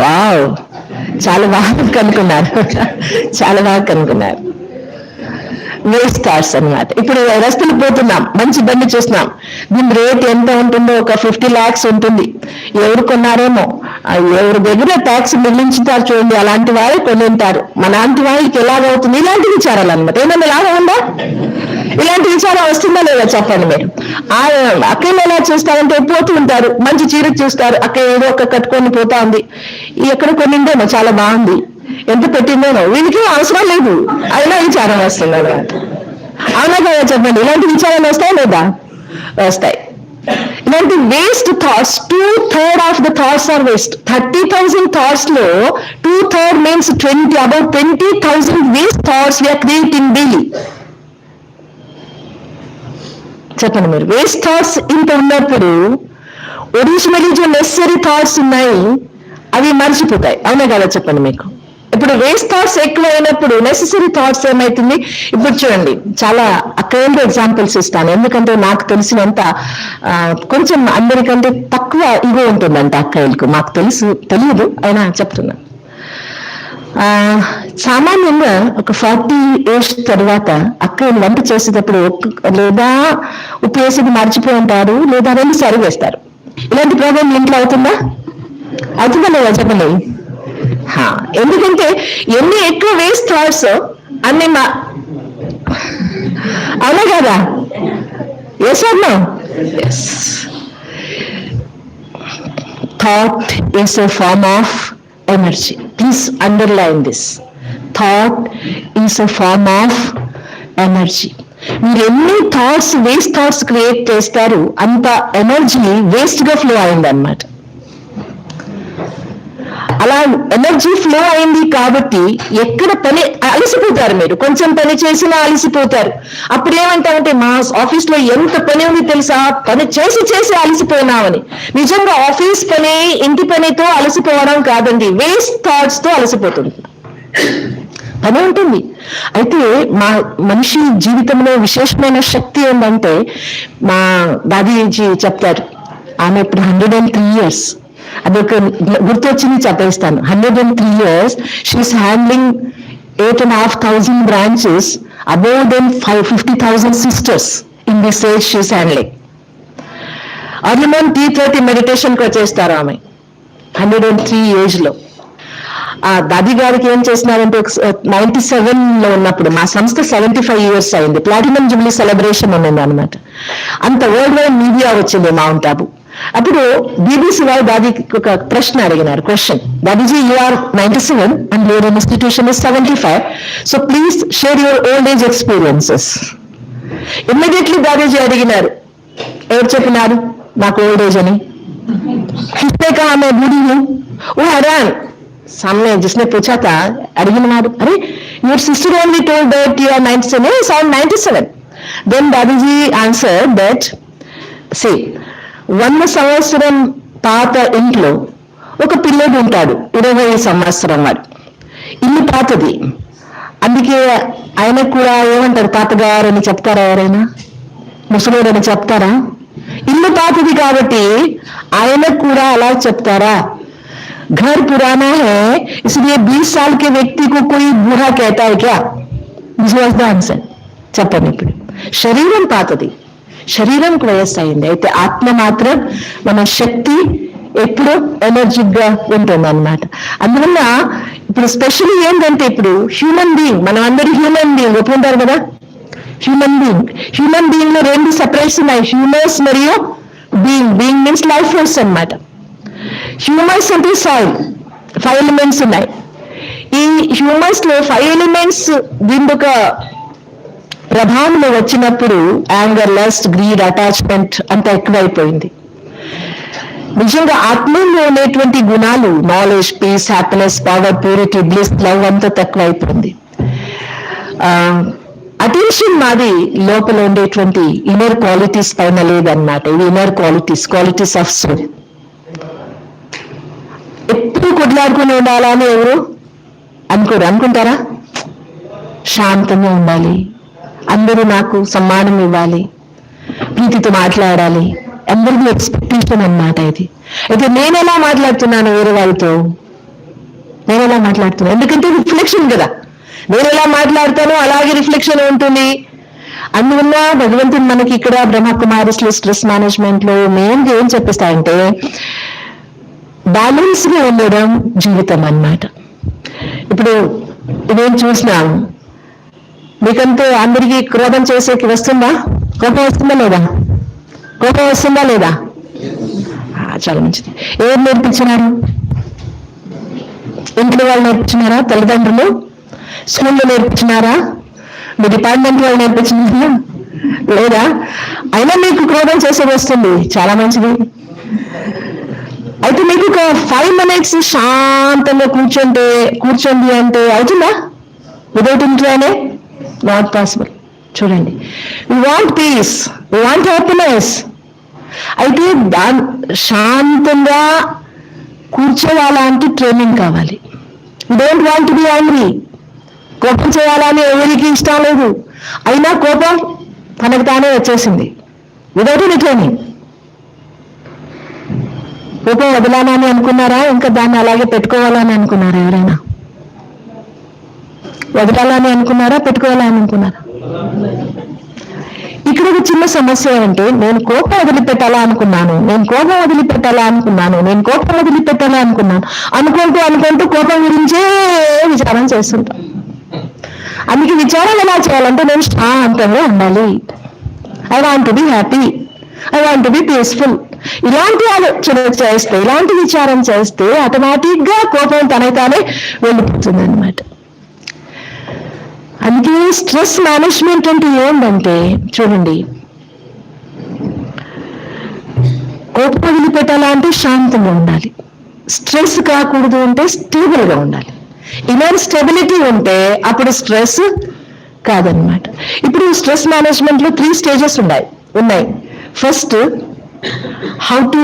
Speaker 2: వావ్, చాలా బాగా కనుక్కున్నారు, చాలా బాగా కనుక్కున్నారు. వేస్ట్ థాట్స్ అన్నమాట. ఇప్పుడు రస్తులు పోతున్నాం, మంచి బండి చూస్తున్నాం, దీని రేట్ ఎంత ఉంటుందో, ఒక 50 lakhs ఉంటుంది. ఎవరు కొన్నారేమో, ఎవరి దగ్గర ట్యాక్స్ మిగిలించుతారు చూడండి, అలాంటి వారు కొని ఉంటారు. మనాంటి వాళ్ళకి ఎలాగవుతుంది, ఇలాంటి విచారాలు అనమాట. ఏమన్నా లాభం ఉందా? ఇలాంటి విచారం వస్తుందా లేదా చెప్పండి మీరు. అక్కలు ఎలా చూస్తారంటే పోతూ ఉంటారు, మంచి చీర చూస్తారు, అక్క ఏదో ఒక కట్టుకొని పోతా ఉంది, ఎక్కడ కొనిందేమో చాలా బాగుంది, ఎంత పెట్టిందేమో, వీళ్ళకి అవసరం లేదు, అయినా విచారం వస్తుంది అన్నమాట. అవునా కదా చెప్పండి, ఇలాంటి విచారాలు వస్తాయి లేదా? వస్తాయి. ఇలాంటి waste thoughts, 2/3 of the thoughts are waste. 30,000 thoughts లో 2/3 means about 20,000 waste thoughts we're creating daily. చెప్పండి మీరు. వేస్ట్ థాట్స్ ఇంత ఉన్నప్పుడు ఒరిజినలీ जो నెసరీ థాట్స్ ఉన్నాయి అవి మర్చిపోతాయి. అవునా కదా చెప్పండి మీకు. ఇప్పుడు వేస్ట్ థాట్స్ ఎక్కువైనప్పుడు నెసెసరీ థాట్స్ ఏమవుతుంది? ఇప్పుడు చూడండి, చాలా అక్కడేంటి ఎగ్జాంపుల్స్ ఇస్తాను, ఎందుకంటే నాకు తెలిసినంత కొంచెం అందరికంటే తక్కువ ఇగో ఉంటుందంట అక్కయ్యలకు, మాకు తెలియదు అయినా చెప్తున్నా. సామాన్యంగా ఒక 40 years తర్వాత అక్కయ్యలు వంట చేసేటప్పుడు లేదా ఉప్పు వేసేది మర్చిపోయి ఉంటారు, లేదా 2 సార్లు వేస్తారు. ఇలాంటి ప్రాబ్లం ఇంట్లో అవుతుందా? అవుతుందా లేదా చెప్పండి. ఎందుకంటే ఎన్ని ఎక్కువ వేస్ట్ థాట్స్ అన్ని అవునా కదా? Yes or no? Yes. Thought is a form of energy. Please underline this. Thought is a form of energy. మీరు ఎన్ని థాట్స్, వేస్ట్ థాట్స్ క్రియేట్ చేస్తారు, అంత ఎనర్జీ వేస్ట్ గా ఫ్లో అయిందన్నమాట. అలా ఎనర్జీ ఫ్లో అయింది కాబట్టి ఎక్కడ పని అలసిపోతారు. మీరు కొంచెం పని చేసినా అలసిపోతారు. అప్పుడు ఏమంటారంటే, మా ఆఫీస్ లో ఎంత పని ఉంది తెలుసా, పని చేసి చేసి అలసిపోయినామని. నిజంగా ఆఫీస్ పని ఇంటి పనితో అలసిపోవడం కాదండి, వేస్ట్ థాట్స్ తో అలసిపోతుంది. పని ఉంటుంది. అయితే మా మనిషి జీవితంలో విశేషమైన శక్తి ఏంటంటే, మా దాదీజీ చెప్తారు, ఆమె ఇప్పుడు 103 years. అదొక గుర్తొచ్చింది చెప్పేస్తాను. 103 years she is handling 8,500 branches, above than 50,000 sisters in this age she is handling. Early morning 3:30 మెడిటేషన్కి వచ్చేస్తారు ఆమె 103 years లో. ఆ దాది గారికి ఏం చేసినారంటే, 97లో ఉన్నప్పుడు మా సంస్థ 75 years అయింది, ప్లాటినం జూబ్లీ సెలబ్రేషన్ ఉన్నది అనమాట. అంత వరల్డ్ వైడ్ మీడియా వచ్చింది మౌంట్ ఆబు. అప్పుడు బీబీసీ వారు దాదీకి ఒక ప్రశ్న అడిగినారు. Question, Dadiji you are 97 and your institution is 75, so please share your old age experiences. Immediately Dadiji అడిగినారు. ఎవరు చెప్పినారు నాకు ఓల్డ్ ఏజ్ అని? किसने कहा मैं बूढ़ी हूं? वो हैरान, सामने जिसने पूछा था अड़गिन मारू, अरे your sister only told that you are 97. Yes, I am 97. Then Dadiji answered that, see, 100 సంవత్సరం పాత ఇంట్లో ఒక పిల్లడు ఉంటాడు, 20 సంవత్సరం వాడు. ఇల్లు పాతది, అందుకే ఆయనకు కూడా ఏమంటారు, తాతగారు అని చెప్తారా? ఎవరైనా ముసలోడు అని చెప్తారా? ఇల్లు పాతది కాబట్టి ఆయనకు కూడా అలా చెప్తారా? घर पुराना है इसलिए 20 साल के व्यक्ति को कोई बूढ़ा कहता है क्या? This was the answer. చెప్పండి. ఇప్పుడు శరీరం పాతది, శరీరంకి వయస్సు అయింది, అయితే ఆత్మ మాత్రం మన శక్తి ఎప్పుడు ఎనర్జిక్ గా ఉంటుంది అన్నమాట. అందువల్ల ఇప్పుడు స్పెషల్లీ ఏంటంటే, ఇప్పుడు హ్యూమన్ బీయింగ్, మనం అందరూ హ్యూమన్ బీయింగ్ ఒప్పుకుంటారు కదా. హ్యూమన్ బీయింగ్ లో 2 సెపరేట్స్ ఉన్నాయి, హ్యూమన్స్ మరియు being. Being means life force అన్నమాట. హ్యూమన్స్ అంటే సాయిల్, 5 ఎలిమెంట్స్ ఉన్నాయి. ఈ హ్యూమన్స్ లో 5 ఎలిమెంట్స్ దీని ఒక ప్రభావంలో వచ్చినప్పుడు యాంగర్, లస్ట్, గ్రీడ్, అటాచ్మెంట్ అంతా ఎక్కువైపోయింది. నిజంగా ఆత్మలో ఉండేటువంటి గుణాలు, knowledge, peace, happiness, power, purity, bliss, love అంతా తక్కువైపోయింది. అటెన్షన్ మాది లోపల ఉండేటువంటి ఇన్నర్ క్వాలిటీస్ పైన లేదన్నమాట. ఇవి ఇన్నర్ క్వాలిటీస్ ఆఫ్ సోల్. ఎప్పుడు కొట్లాడుకుని ఉండాలని ఎవరు అనుకుంటారా? శాంతంగా ఉండాలి, అందరూ నాకు సమ్మానం ఇవ్వాలి, ప్రీతితో మాట్లాడాలి, అందరికీ ఎక్స్పెక్టేషన్ అన్నమాట ఇది. అయితే నేను ఎలా మాట్లాడుతున్నాను వేరే వాళ్ళతో? నేను ఎలా మాట్లాడుతున్నాను, ఎందుకంటే రిఫ్లెక్షన్ కదా. నేను ఎలా మాట్లాడతానో అలాగే రిఫ్లెక్షన్ ఉంటుంది. అందువల్ల భగవంతుడు మనకి ఇక్కడ బ్రహ్మకుమారిస్లో స్ట్రెస్ మేనేజ్మెంట్ లో మెయిన్గా ఏం చెప్పిస్తాయంటే బ్యాలెన్స్ గా ఉండడం జీవితం అన్నమాట. ఇప్పుడు నేను చూసినాను, మీకంటే అందరికీ క్రోధం చేసేకి వస్తుందా, కోపం వస్తుందా లేదా, కోపం వస్తుందా లేదా? చాలా మంచిది. ఎవరు నేర్పించినారు? ఇంట్లో వాళ్ళు నేర్పించినారా? తల్లిదండ్రులు? స్కూల్లో నేర్పించినారా? మీ డిపార్ట్మెంట్ వాళ్ళు నేర్పించినారా? లేదా? అయినా మీకు క్రోధం చేసేది వస్తుంది, చాలా మంచిది. అయితే మీకు ఒక 5 minutes శాంతంగా కూర్చోండి అంటే అవుతుందా? విదౌట్ ఇంట్లోనే నాట్ పాసిబుల్. చూడండి, we want peace, we want happiness. అయితే శాంతంగా కూర్చోవాలంటే ట్రైనింగ్ కావాలి. Don't want to be angry. కోపం చేయాలని ఎవరికి ఇష్టం లేదు, అయినా కోపం తనకు తానే వచ్చేసింది విదౌట్ ఎనీ ట్రైనింగ్. కోపం వదలాలని అనుకున్నారా, ఇంకా దాన్ని అలాగే పెట్టుకోవాలని అనుకున్నారా? ఎవరైనా వదలాలని అనుకున్నారా, పెట్టుకోవాలని అనుకున్నారా? ఇక్కడ ఒక చిన్న సమస్య అంటే నేను కోపం వదిలిపెట్టాలా అనుకున్నాను, అనుకుంటూ కోపం గురించే విచారం చేస్తుంటాం. అందుకే విచారం ఎలా చేయాలంటే నేను శాంతంగా ఉండాలి, I want to be happy, I want to B peaceful. ఇలాంటి ఆలోచన చేస్తే, ఇలాంటి విచారం చేస్తే ఆటోమేటిక్ గా కోపం తనకు వెళ్ళిపోతుంది అన్నమాట. అందుకే స్ట్రెస్ మేనేజ్మెంట్ అంటే ఏంటంటే చూడండి, కోపం వదిలిపెట్టాలా అంటే శాంతంగా ఉండాలి, స్ట్రెస్ కాకూడదు అంటే స్టేబుల్ గా ఉండాలి. ఇలాంటి స్టెబిలిటీ ఉంటే అప్పుడు స్ట్రెస్ కాదనమాట. ఇప్పుడు స్ట్రెస్ మేనేజ్మెంట్ లో 3 stages ఉన్నాయి. First, how to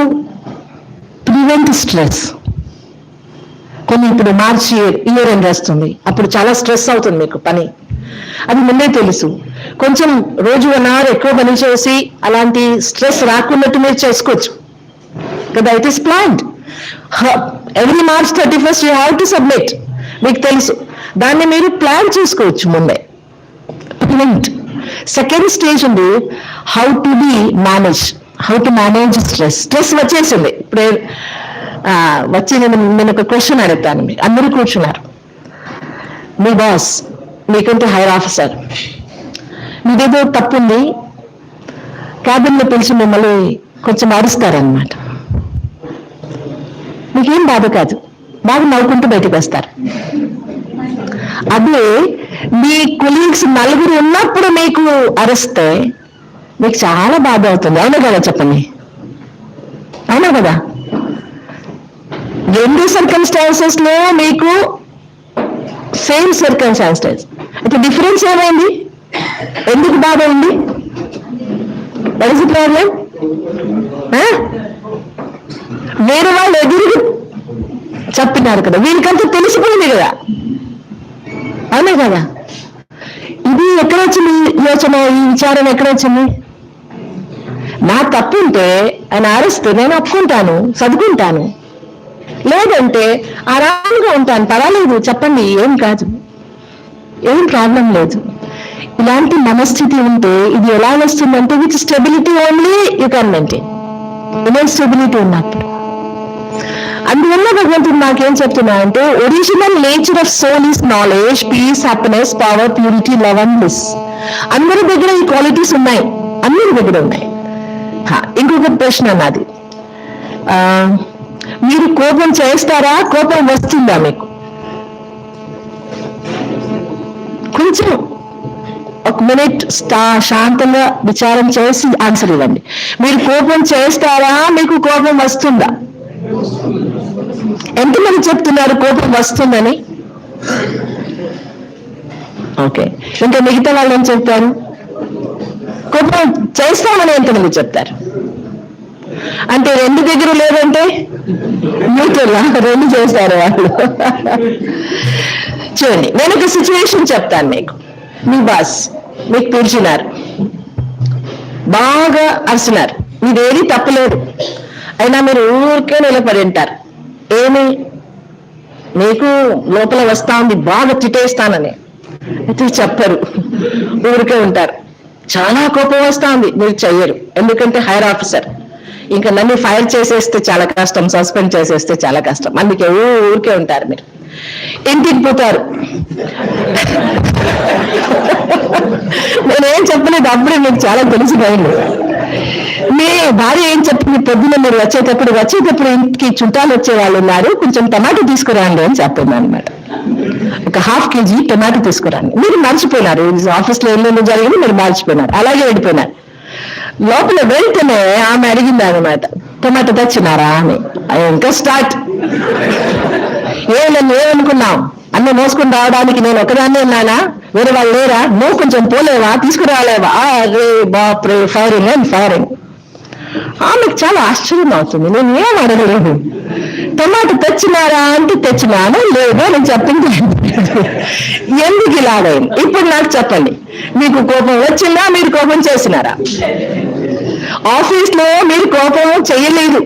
Speaker 2: prevent stress. కొన్ని ఇప్పుడు మార్చి ఇయర్ ఎండ్ వస్తుంది, అప్పుడు చాలా స్ట్రెస్ అవుతుంది మీకు పని, అది ముందే తెలుసు. కొంచెం రోజు 1 hour ఎక్కువ పని చేసి అలాంటి స్ట్రెస్ రాకున్నట్టు మీరు చేసుకోవచ్చు కదా. It is planned. Every March 31st you have to submit, మీకు తెలుసు. దాన్ని మీరు ప్లాన్ చేసుకోవచ్చు ముందే. ప్రివెంట్. సెకండ్ స్టేజ్ ఉంది, how to manage stress. Stress వచ్చేసింది, ఇప్పుడు వచ్చి నేను ఒక క్వశ్చన్ అడుగుతాను. మీకు అందరూ కూర్చున్నారు, మీ బాస్ మీకంటే హైయర్ ఆఫీసర్, మీదేదో తప్పుంది, క్యాబిన్లో పిలిచి మిమ్మల్ని కొంచెం అరుస్తారనమాట. మీకేం బాధ కాదు, బాగా నవ్వుకుంటూ బయటకు వస్తారు. అదే మీ కొలీగ్స్ 4 ఉన్నప్పుడు మీకు అరిస్తే మీకు చాలా బాధ అవుతుంది. అవునా కదా, చెప్పండి. అవునా కదా? 2 circumstances లో మీకు సేమ్ సర్కమ్స్టాన్సెస్, అయితే డిఫరెన్స్ ఏమైంది? ఎందుకు బాధ ఉంది? What is the problem? వేరే వాళ్ళు ఎదురు చెప్పినారు కదా, వీరికంతా తెలిసిపోయింది కదా. అవునే కదా? ఇది ఎక్కడ వచ్చింది యోచన, ఈ విచారం ఎక్కడ వచ్చింది? నా తప్పు ఉంటే ఆయన అరిస్తే నేను ఒప్పుకుంటాను, చదువుకుంటాను, లేదంటే ఆరాంగా ఉంటాను, పర్వాలేదు, చెప్పండి, ఏం కాదు, ఏం ప్రాబ్లం లేదు. ఇలాంటి మనస్థితి ఉంటే ఇది ఎలా వస్తుందంటే with stability only you can maintain. Image stability ఉన్నప్పుడు. అందువల్ల భగవంతుడు నాకేం చెప్తున్నా అంటే original nature of soul is knowledge, peace, happiness, power, purity, love and bliss. అందరి దగ్గర ఈ క్వాలిటీస్ ఉన్నాయి, అందరి దగ్గర ఉన్నాయి. ఇంకొక ప్రశ్న నాది, మీరు కోపం చేస్తారా, కోపం వస్తుందా మీకు? కొంచెం 1 minute శాంతంగా విచారం చేసి ఆన్సర్ ఇవ్వండి. మీరు కోపం చేస్తారా, మీకు కోపం వస్తుందా? ఎంతమంది చెప్తున్నారు కోపం వస్తుందని? ఓకే, ఇంకా మిగతా వాళ్ళు ఏం చెప్తారు? కోపం చేస్తామని ఎంతమంది చెప్తారు? అంటే 2 దగ్గర లేదంటే న్యూట్రల్, 2 చేస్తారు వాళ్ళు. చూడండి, నేను ఒక సిచ్యువేషన్ చెప్తాను మీకు. మీ బాస్ మీకు పిలిచినారు, బాగా అరిచినారు, మీదేది తప్పలేదు, అయినా మీరు ఊరికే నిలబడి ఉంటారు. మీకు లోపల వస్తా ఉంది బాగా తిట్టేస్తానని, అయితే చెప్పరు, ఊరికే ఉంటారు. చాలా కోపం వస్తా ఉంది, మీరు చెయ్యరు, ఎందుకంటే హైయర్ ఆఫీసర్. ఇంకా నన్ను ఫైర్ చేసేస్తే చాలా కష్టం, సస్పెండ్ చేసేస్తే చాలా కష్టం, అందుకే ఊరికే ఉంటారు. మీరు ఇంటికి పోతారు, నేనేం చెప్పలేదు, అప్పుడే మీకు చాలా తెలిసిపోయింది. మీ భార్య ఏం చెప్పింది, పొద్దున్న మీరు వచ్చేటప్పుడు ఇంటికి చుట్టాలు వచ్చే వాళ్ళు ఉన్నారు, కొంచెం టమాటో తీసుకురండి అని చెప్పింది అనమాట. ఒక 1/2 kg టమాటో తీసుకురండి. మీరు మర్చిపోయినారు, ఆఫీస్లో ఎన్నో జరిగింది, మీరు మర్చిపోయినారు, అలాగే వెళ్ళిపోయినారు. లోపల వెళ్తేనే ఆమె అడిగింది అనమాట, టమాటో తెచ్చినారా అని. ఇంకా స్టార్ట్, నన్ను ఏమనుకున్నావు, అన్నీ మోసుకుని రావడానికి నేను ఒకదాన్నే ఉన్నానా, వేరే వాళ్ళు లేరా, నువ్వు కొంచెం పోలేవా, తీసుకురాలేవా, అరే బాప్రే, ఫైరింగ్ అండ్ ఫైరింగ్. ఆమెకు చాలా ఆశ్చర్యం అవుతుంది, నేను ఏం అడగలేదు, టమాటో తెచ్చినారా అంటే తెచ్చినాను, లేదు నేను చెప్పింది. ఎందుకు ఇలాగైంది, ఇప్పుడు నాకు చెప్పండి, మీకు కోపం వచ్చిందా, మీరు కోపం చేసినారా? ఆఫీస్లో మీరు కోపం చేయలేదు,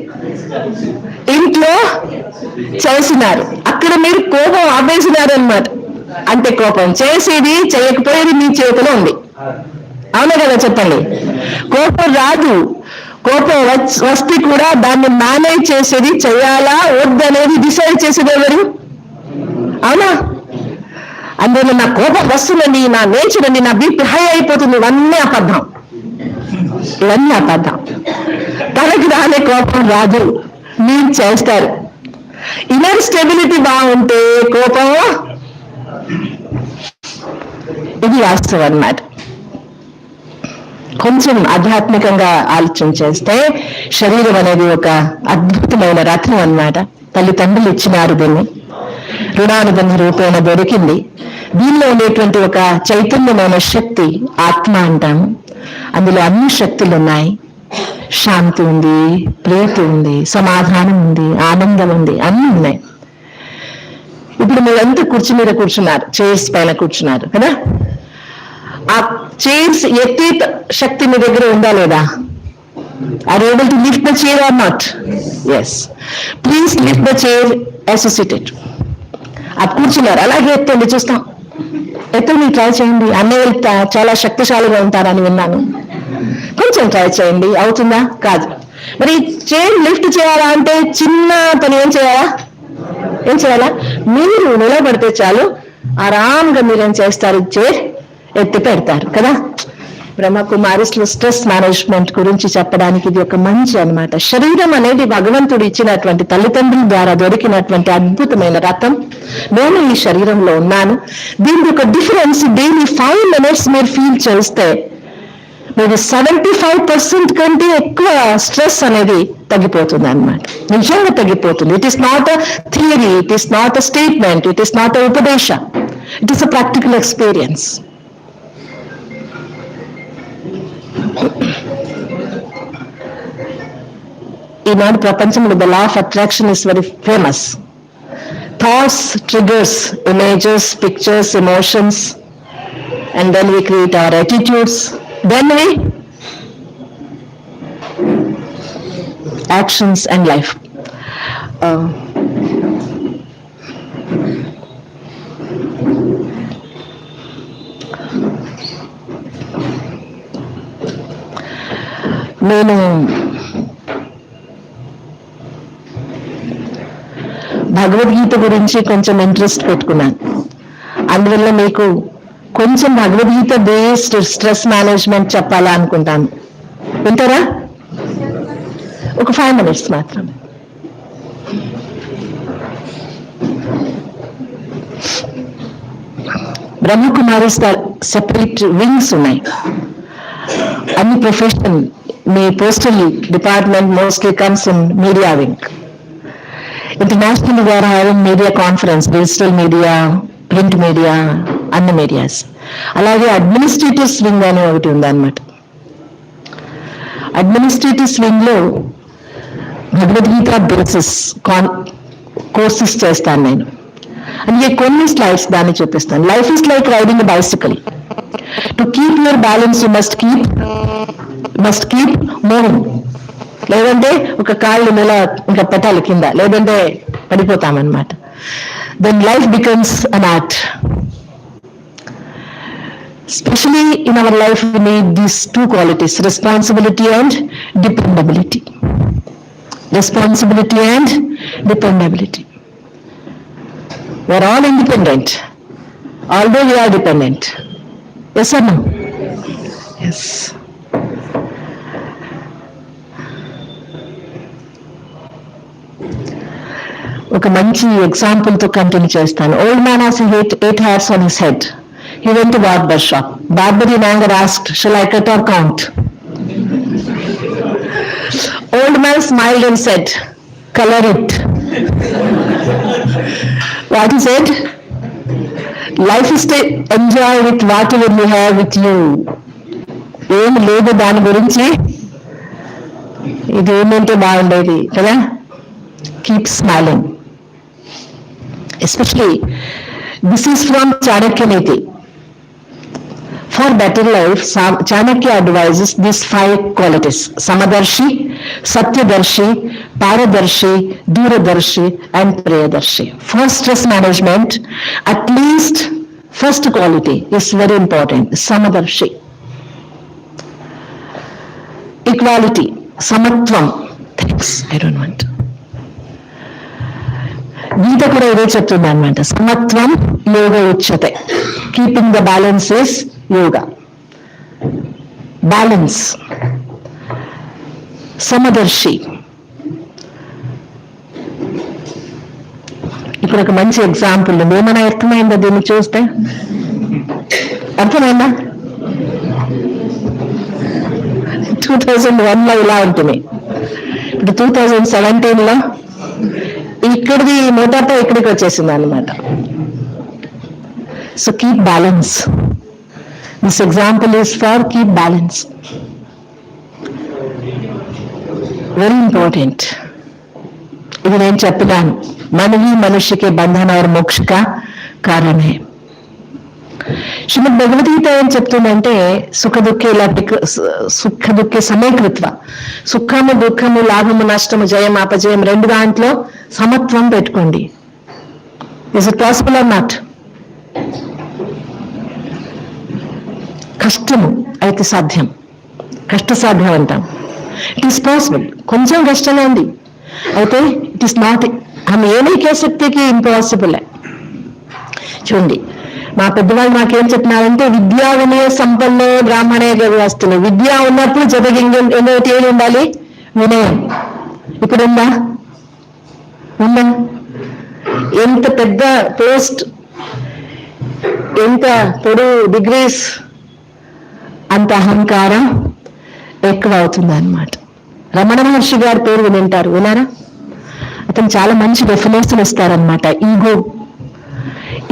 Speaker 2: ఇంట్లో చేసినారు, అక్కడ మీరు కోపం ఆపేసినారు అనమాట. అంటే కోపం చేసేది చేయకపోయేది మీ చేతిలో ఉంది, అవునా కదా చెప్పండి. కోపం రాదు, కోపం వస్తే కూడా దాన్ని మేనేజ్ చేసేది, చేయాలా వద్దనేది డిసైడ్ చేసేది ఎవరు, అవునా? అందులో నా కోపం వస్తుందండి, నా నేచర్ అండి, నా బీపీ హై అయిపోతుంది, ఇవన్నీ అబద్ధం, ఇవన్నీ అబద్ధం. తనకి రానే కోపం రాదు, మీరు చేస్తారు. ఇన్నర్ స్టెబిలిటీ బాగుంటే కోపం, ఇది వాస్తవం అన్నమాట. కొంచెం ఆధ్యాత్మికంగా ఆలోచన చేస్తే శరీరం అనేది ఒక అద్భుతమైన రత్నం అన్నమాట. తల్లిదండ్రులు ఇచ్చినారు, దీన్ని రుణానుబంధ రూపేణ దొరికింది. దీనిలో ఉండేటువంటి ఒక చైతన్యమైన శక్తి ఆత్మ అంటాము. అందులో అన్ని శక్తులు ఉన్నాయి, శాంతి ఉంది, ప్రీతి ఉంది, సమాధానం ఉంది, ఆనందం ఉంది, అన్నీ ఉన్నాయి. ఇప్పుడు మీరంతా కుర్చీ మీద కూర్చున్నారు, చైర్స్ పైన కూర్చున్నారు కదా. ఆ చైర్స్ ఎత్తే శక్తి మీ దగ్గర ఉందా లేదా? Are able to lift the chair or not? Yes, please lift the chair associated. అది కూర్చున్నారు, అలాగే ఎత్తండి, చూస్తాం. ఎత్తండి, ట్రై చేయండి. అన్నయ్యలు చాలా శక్తిశాలిగా ఉంటారని విన్నాను, కొంచెం ట్రై చేయండి. అవుతుందా? కాదు. మరి చైర్ లిఫ్ట్ చేయాలా అంటే చిన్న పని ఏం చేయాలా? మీరు నిలబడితే చాలు, ఆరాంగా మీరేం చేస్తారు, చైర్ ఎత్తి పెడతారు కదా. బ్రహ్మకుమారిస్లో స్ట్రెస్ మేనేజ్మెంట్ గురించి చెప్పడానికి ఇది ఒక మంచి అన్నమాట. శరీరం అనేది భగవంతుడు ఇచ్చినటువంటి తల్లిదండ్రుల ద్వారా దొరికినటువంటి అద్భుతమైన రథం. నేను ఈ శరీరంలో ఉన్నాను. దీనికి ఒక డిఫరెన్స్, డైలీ 5 minutes మీరు ఫీల్ చేస్తే మీరు 75% కంటే ఎక్కువ స్ట్రెస్ అనేది తగ్గిపోతుంది అన్నమాట. నిజంగా తగ్గిపోతుంది. It is not a theory, it is not a statement, it is not a ఉపదేశ, it is a practical experience. ఈనాడు ప్రపంచంలో the law of attraction is very famous. Thoughts triggers images, pictures, emotions, and then we create our attitudes, then we actions and life. నేను భగవద్గీత గురించి కొంచెం interest పెట్టుకున్నాను. అందువల్ల మీకు కొంచెం భగవద్గీత బేస్డ్ స్ట్రెస్ మేనేజ్మెంట్ చెప్పాలా అనుకుంటాను. వింటారా? ఒక 5 minutes మాత్రమే. బ్రహ్మకుమారిస్ సెపరేట్ వింగ్స్ ఉన్నాయి. అన్ని ప్రొఫెషనల్, మీ postal department mostly comes in media wing. International గా having media conference, digital media, print media, అన్ని మీడియాస్. అలాగే అడ్మినిస్ట్రేటివ్ వింగ్ అని ఒకటి ఉందన్నమాట. అడ్మినిస్ట్రేటివ్ వింగ్ లో భగవద్గీత బేసిస్ కోర్సెస్ చేస్తాను నేను. అందుకే కొన్ని స్లైడ్స్ దాన్ని చూపిస్తాను. Life is like riding bicycle. To keep your balance you must keep moving. లేదంటే ఒక కాళ్ళు నెల ఇంకా పెట్టాలి కింద, లేదంటే పడిపోతామన్నమాట. then life becomes an art. Especially in our life, we need these two qualities, responsibility and dependability. Responsibility and dependability. We are all independent, although we are dependent. Yes or no? Yes. ఒక మంచి ఎగ్జాంపుల్తో continue చేస్తాను. Old man has 8 hairs on his head. He went to barber shop. Barber in anger asked, "Shall I cut or count?" Old man smiled and said, "Color it." What he said? Life is to enjoy with whatever you have with you. ఏం లేదు దాని గురించి, ఇది ఏమంటే బాగుండేది కదా. Keep smiling. Especially, this is from Chanakya Niti. For better life, Chanakya advises these 5 qualities: Samadarshi, Satyadarshi, Paradarshi, Duradarshi, and Priyadarshi. For stress management, at least first quality is very important: Samadarshi. Equality, Samatvam. Thanks, I don't want. గీత కూడా ఇదే చెప్తుంది అనమాట. సమత్వం యోగ ఉచ్యతే. Keeping the balance is yoga. Balance. సమదర్శి. ఇప్పుడు ఒక మంచి ఎగ్జాంపుల్ ఉంది. ఏమైనా అర్థమైందా దీన్ని చూస్తే? అర్థమైందా? 2001లో ఇలా ఉంటుంది, ఇప్పుడు 2017లో ఇక్కడిది మోటార్తో ఇక్కడికి వచ్చేసింది అనమాట. So keep balance. This example is for keep balance. Very important. ఇది నేను చెప్పినాను. మనవి మనుష్యకే బంధన और मोक्ष का कारण है. శ్రీమద్ భగవద్గీత ఏం చెప్తుందంటే, సుఖ దుఃఖే సమయకృత్వ. సుఖము దుఃఖము, లాభము నష్టము, జయం అపజయం, రెండు దాంట్లో సమత్వం పెట్టుకోండి. Is it possible or not? కష్టము అయితే సాధ్యం, కష్ట సాధ్యం అంటాం. It is possible. కొంచెం కష్టంగా ఉంది అయితే ఇట్ ఈస్ నాట్. ఆమె ఏమైకే శక్తికి ఇంపాసిబుల్. చూడండి, మా పెద్దవాళ్ళు మాకేం చెప్పినారంటే, విద్యా వినయ సంపన్నే బ్రాహ్మణే వస్తుంది. విద్య ఉన్నప్పుడు జతకి ఏది ఉండాలి? వినయం. ఇప్పుడు ఉందా? ఉందా? ఎంత పెద్ద పోస్ట్, ఎంత పొడుగు డిగ్రీస్, అంత అహంకారం ఎక్కువ అవుతుంది అన్నమాట. రమణ మహర్షి గారి పేరు వింటారు, విన్నారా? అతను చాలా మంచి డెఫినేషన్ ఇస్తారనమాట. Ego,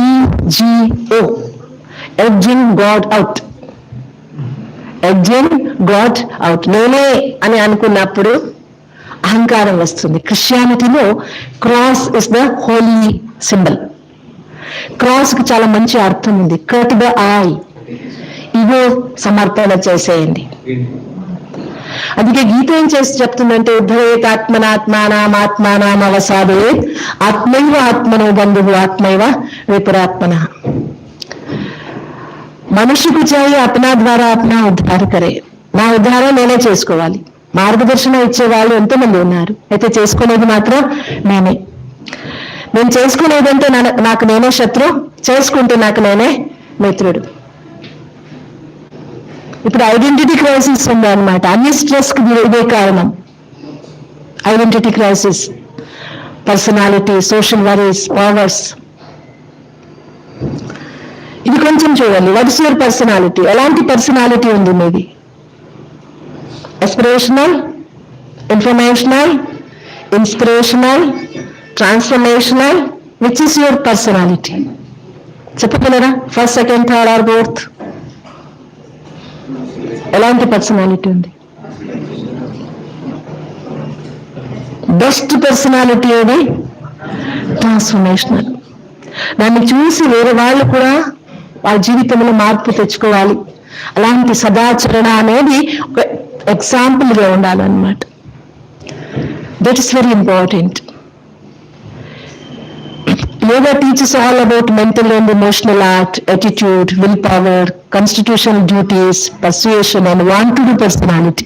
Speaker 2: EGO, edging God out. Edging God out. నేనే అని అనుకున్నప్పుడు అహంకారం వస్తుంది. క్రిస్టియానిటీలో cross is the holy symbol. Cross కి చాలా మంచి అర్థం ఉంది. Cut the I. ఇగో సమర్పణ చేసేయండి. అందుకే గీత ఏం చేసి చెప్తుందంటే, ఉద్ధరేత్ ఆత్మనాత్మానాం అవసాదయేత్ ఆత్మైవ ఆత్మనో బంధువు ఆత్మైవ విపరాత్మన. మనుషుకు చాయి అప్నా ద్వారా అప్నా ఉద్ధార కరే. నా ఉద్ధారం నేనే చేసుకోవాలి. మార్గదర్శనం ఇచ్చేవాళ్ళు ఎంతోమంది ఉన్నారు, అయితే చేసుకునేది మాత్రం నేనే. నేను చేసుకునేదంటే నాకు నేనే శత్రు, చేసుకుంటే నాకు నేనే మిత్రుడు. ఇప్పుడు ఐడెంటిటీ క్రైసిస్ ఉందన్నమాట. అన్ని స్ట్రెస్కి ఇదే కారణం. Identity crisis, personality, social worries, powers. ఇది కొంచెం చూడండి. What is your personality? ఎలాంటి పర్సనాలిటీ ఉంది మీది? Aspirational, informational, inspirational, transformational. Which is your personality? చెప్పగలరా? First, second, third or fourth? ఎలాంటి పర్సనాలిటీ ఉంది? బెస్ట్ పర్సనాలిటీ ఏది? ట్రాన్స్ఫర్మేషనల్. దాన్ని చూసి వేరే వాళ్ళు కూడా వాళ్ళ జీవితంలో మార్పు తెచ్చుకోవాలి. అలాంటి సదాచరణ అనేది ఒక ఎగ్జాంపుల్గా ఉండాలన్నమాట. That is very important. Yoga teaches all about mental and emotional art, attitude, willpower, constitutional duties, persuasion and want-to-do personality.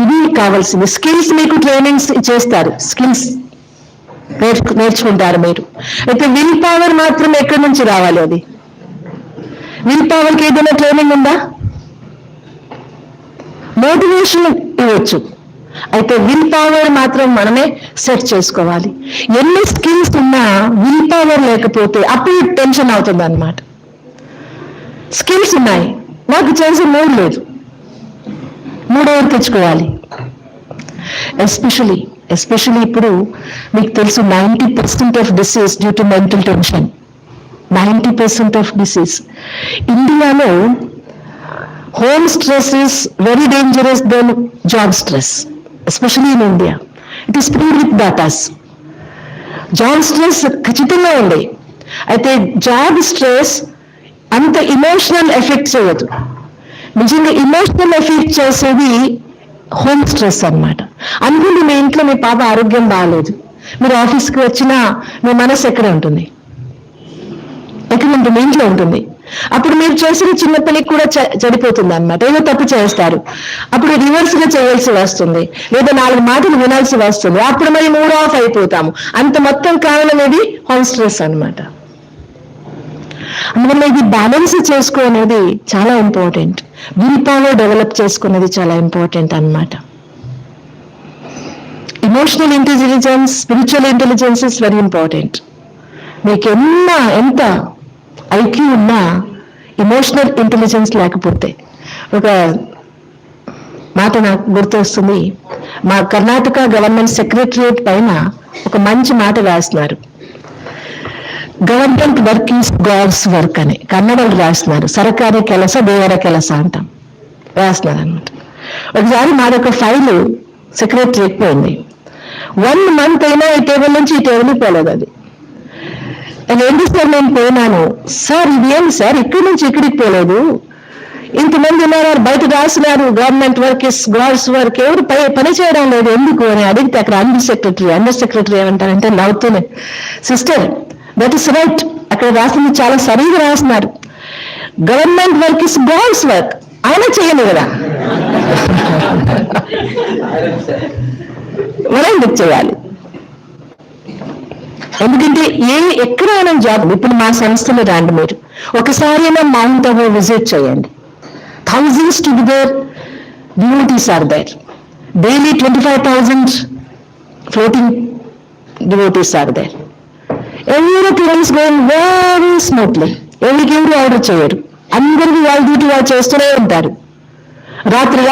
Speaker 2: ఇది కావాల్సింది. స్కిల్స్ మీకు ట్రైనింగ్స్ చేస్తారు, స్కిల్స్ నేర్చుకుంటారు మీరు. అయితే విల్ పవర్ మాత్రం ఎక్కడి నుంచి రావాలి? అది విల్ పవర్కి ఏదైనా ట్రైనింగ్ ఉందా? మోటివేషన్ ఇవ్వచ్చు, అయితే విల్ పవర్ మాత్రం మనమే సెట్ చేసుకోవాలి. ఎన్ని స్కిల్స్ ఉన్నా విల్ పవర్ లేకపోతే అప్పుడు టెన్షన్ అవుతుంది అన్నమాట. స్కిల్స్ ఉన్నాయి, నాకు చేసే మూడు లేదు, మూడవది తెచ్చుకోవాలి. ఎస్పెషలీ ఇప్పుడు మీకు తెలుసు 90% of disease due to mental tension. 90% of disease. ఇండియాలో home stress is very dangerous than job stress, especially in India. It is proved with data. Job stress ఖచ్చితంగా ఉంది, అయితే జాబ్ స్ట్రెస్ అంత ఇమోషనల్ ఎఫెక్ట్ చేయదు. నిజంగా ఇమోషనల్ ఎఫెక్ట్ చేసేది home stress అన్నమాట. అనుకోండి మీ ఇంట్లో మీ పాప ఆరోగ్యం బాగాలేదు, మీరు ఆఫీస్కి వచ్చినా మీ మనసు ఎక్కడ ఉంటుంది? ఎక్కడ ఉంటుంది? ఇంట్లో ఉంటుంది. అప్పుడు మీరు చేసిన చిన్న పనికి కూడా చెడిపోతుంది అన్నమాట. ఏదో తప్పు చేస్తారు, అప్పుడు రివర్స్ గా చేయాల్సి వస్తుంది, లేదా 4 మాటలు వినాల్సి వస్తుంది, అప్పుడు మరి మూడ్ ఆఫ్ అయిపోతాము. అంత మొత్తం కారణం ఇది హోమ్ స్ట్రెస్ అన్నమాట. అందువల్ల ఇది బ్యాలెన్స్ చేసుకునేది చాలా ఇంపార్టెంట్. విల్ పవర్ డెవలప్ చేసుకునేది చాలా ఇంపార్టెంట్ అన్నమాట. Emotional intelligence, spiritual intelligence is very important. మీకు ఎంత ఐక్యూ ఉన్నా ఎమోషనల్ ఇంటెలిజెన్స్ లేకపోతే, ఒక మాట నాకు గుర్తొస్తుంది, మా కర్ణాటక గవర్నమెంట్ సెక్రటరియట్ పైన ఒక మంచి మాట రాస్తున్నారు. Government work is God's work అని కన్నడలో రాస్తున్నారు. సరకారీ కెలస దేవర కెలస అంటాం, రాస్తున్నారు అనమాట. ఒకసారి మాదొక ఫైలు సెక్రటరియట్ పోయింది. 1 month అయినా ఈ టేబుల్ నుంచి ఈ టేబుల్కి పోలేదు. అది ఏంటి సార్ నేను పోయినాను, సార్ ఇదేం సార్ ఇక్కడి నుంచి ఇక్కడికి పోలేదు, ఇంతమంది ఉన్నారు, బయట రాసినారు government work is God's work, ఎవరు పని చేయడం లేదు ఎందుకు అని అడిగితే అక్కడ అండర్ సెక్రటరీ ఏమంటారంటే నవ్వుతూనే, సిస్టర్ దట్ ఇస్ రైట్, అక్కడ రాసింది చాలా సరిగా రాసినారు, government work is God's work, ఆయన చేయను కదా, మనం ఎందుకు చేయాలి? ఎందుకంటే ఎక్కడైనా జాబ్, ఇప్పుడు మా సంస్థలో రాండి, మీరు ఒకసారైనా మౌంట్ అబో విజిట్ చేయండి. Thousands to be there, devotees are there, daily 25,000 floating devotees are there. Everything is going very smoothly. ఎవరు ఆర్డర్ చేయరు, అందరికీ వాళ్ళ డ్యూటీ వాళ్ళు చేస్తూనే ఉంటారు. రాత్రి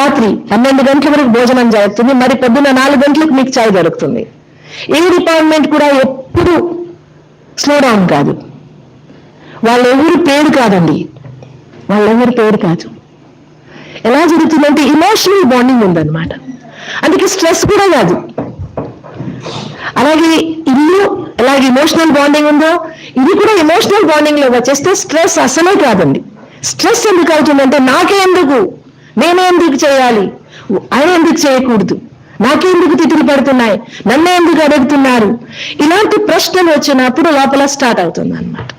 Speaker 2: 12 గంటల వరకు భోజనం జరుగుతుంది, మరి పొద్దున్న 4 గంటలకు మీకు చాయ్ దొరుకుతుంది. ఏ డిపార్ట్మెంట్ కూడా ఎప్పుడు స్లో డౌన్ కాదు. వాళ్ళెవరు పేరు కాదండి, వాళ్ళెవరు పేరు కాదు. ఎలా జరుగుతుందంటే ఇమోషనల్ బాండింగ్ ఉందన్నమాట. అందుకే స్ట్రెస్ కూడా కాదు. అలాగే ఇల్లు ఎలాగే ఇమోషనల్ బాండింగ్ ఉందో, ఇది కూడా ఎమోషనల్ బాండింగ్ లో వచ్చేస్తే స్ట్రెస్ అసలే కాదండి. స్ట్రెస్ ఎందుకు అవుతుందంటే నాకే ఎందుకు, నేనే ఎందుకు చేయాలి, ఆయన ఎందుకు చేయకూడదు, నాకెందుకు తిట్లు పడుతున్నాయి, నన్ను ఎందుకు అడుగుతున్నారు, ఇలాంటి ప్రశ్నలు వచ్చినప్పుడు లోపల స్టార్ట్ అవుతుంది అన్నమాట.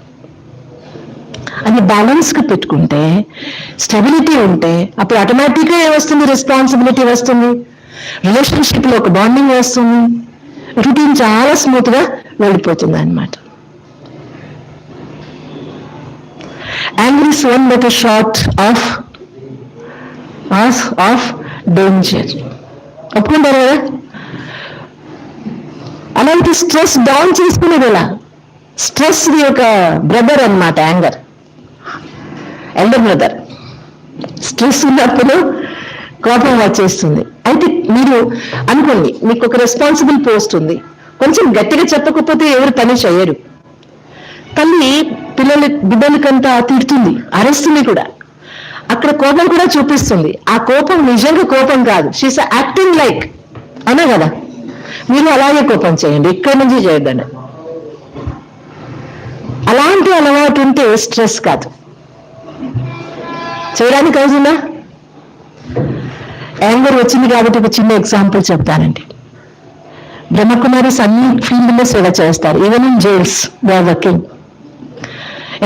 Speaker 2: అది బ్యాలెన్స్ కి పెట్టుకుంటే, స్టెబిలిటీ ఉంటే అప్పుడు ఆటోమేటిక్గా ఏమొస్తుంది, రెస్పాన్సిబిలిటీ వస్తుంది, రిలేషన్షిప్ లో ఒక బాండింగ్ వస్తుంది, రొటీన్ చాలా స్మూత్ గా వెళ్ళిపోతుంది అన్నమాట. Angry is one but short of danger. ఒప్పుకుంటారు కదా? అలాంటి స్ట్రెస్ డౌన్ చేసుకునేది ఎలా? స్ట్రెస్ ఒక బ్రదర్ అన్నమాట, యాంగర్ ఎల్డర్ బ్రదర్. స్ట్రెస్ ఉన్నప్పుడు కోపం వచ్చేస్తుంది. అయితే మీరు అనుకోండి, మీకు ఒక రెస్పాన్సిబుల్ పోస్ట్ ఉంది, కొంచెం గట్టిగా చెప్పకపోతే ఎవరు పని చేయరు. తల్లి బిడ్డలకంతా తిడుతుంది, అరుస్తుంది కూడా, అక్కడ కోపం కూడా చూపిస్తుంది. ఆ కోపం నిజంగా కోపం కాదు, షీస్ యాక్టింగ్ లైక్, అనే కదా. మీరు అలాగే కోపం చేయండి, ఇక్కడి నుంచి చేయొద్దండి. అలాంటి అలవాటు ఉంటే స్ట్రెస్ కాదు, చేయడానికి అవుతుందా? యాంగర్ వచ్చింది కాబట్టి ఒక చిన్న ఎగ్జాంపుల్ చెప్తానండి. బ్రహ్మకుమారిస్ అన్ని ఫీల్డ్లో సేవ చేస్తారు, even in jails they are working.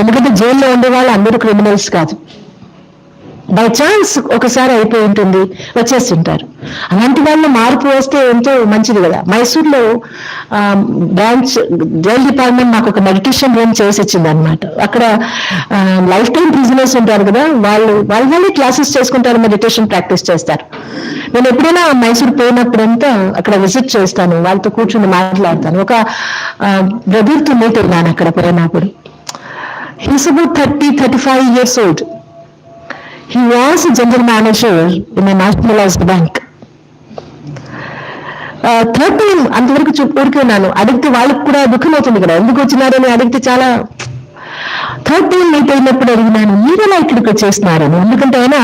Speaker 2: ఎందుకంటే జైల్లో ఉండే వాళ్ళు అందరూ క్రిమినల్స్ కాదు, బై ఛాన్స్ ఒకసారి అయిపోయి ఉంటుంది, వచ్చేస్తుంటారు. అలాంటి వాళ్ళు మార్పు వస్తే ఎంతో మంచిది కదా. మైసూర్లో బ్రాంచ్ జైల్ డిపార్ట్మెంట్ మాకు ఒక మెడిటేషన్ రూమ్ చేసి ఇచ్చింది అనమాట. అక్కడ లైఫ్ టైం ప్రిజనర్స్ ఉంటారు కదా, వాళ్ళే క్లాసెస్ చేసుకుంటారు, మెడిటేషన్ ప్రాక్టీస్ చేస్తారు. నేను ఎప్పుడైనా మైసూర్ పోయినప్పుడంతా అక్కడ విజిట్ చేస్తాను, వాళ్ళతో కూర్చొని మాట్లాడతాను. ఒక బ్రదర్తో మీట్ అయ్యాను అక్కడ పోయినప్పుడు. He's about 35 years old. He was a general manager in a nationalized bank. Third time అంతవరకు ఊరుకున్నాను. అడిగితే వాళ్ళకి కూడా దుఃఖం అవుతుంది కదా, ఎందుకు వచ్చినారని అడిగితే చాలా. థర్డ్ టైం మీట్ అయినప్పుడు అడిగినాను, మీరెలా ఇక్కడికి వచ్చేస్తున్నారని. ఎందుకంటే ఆయన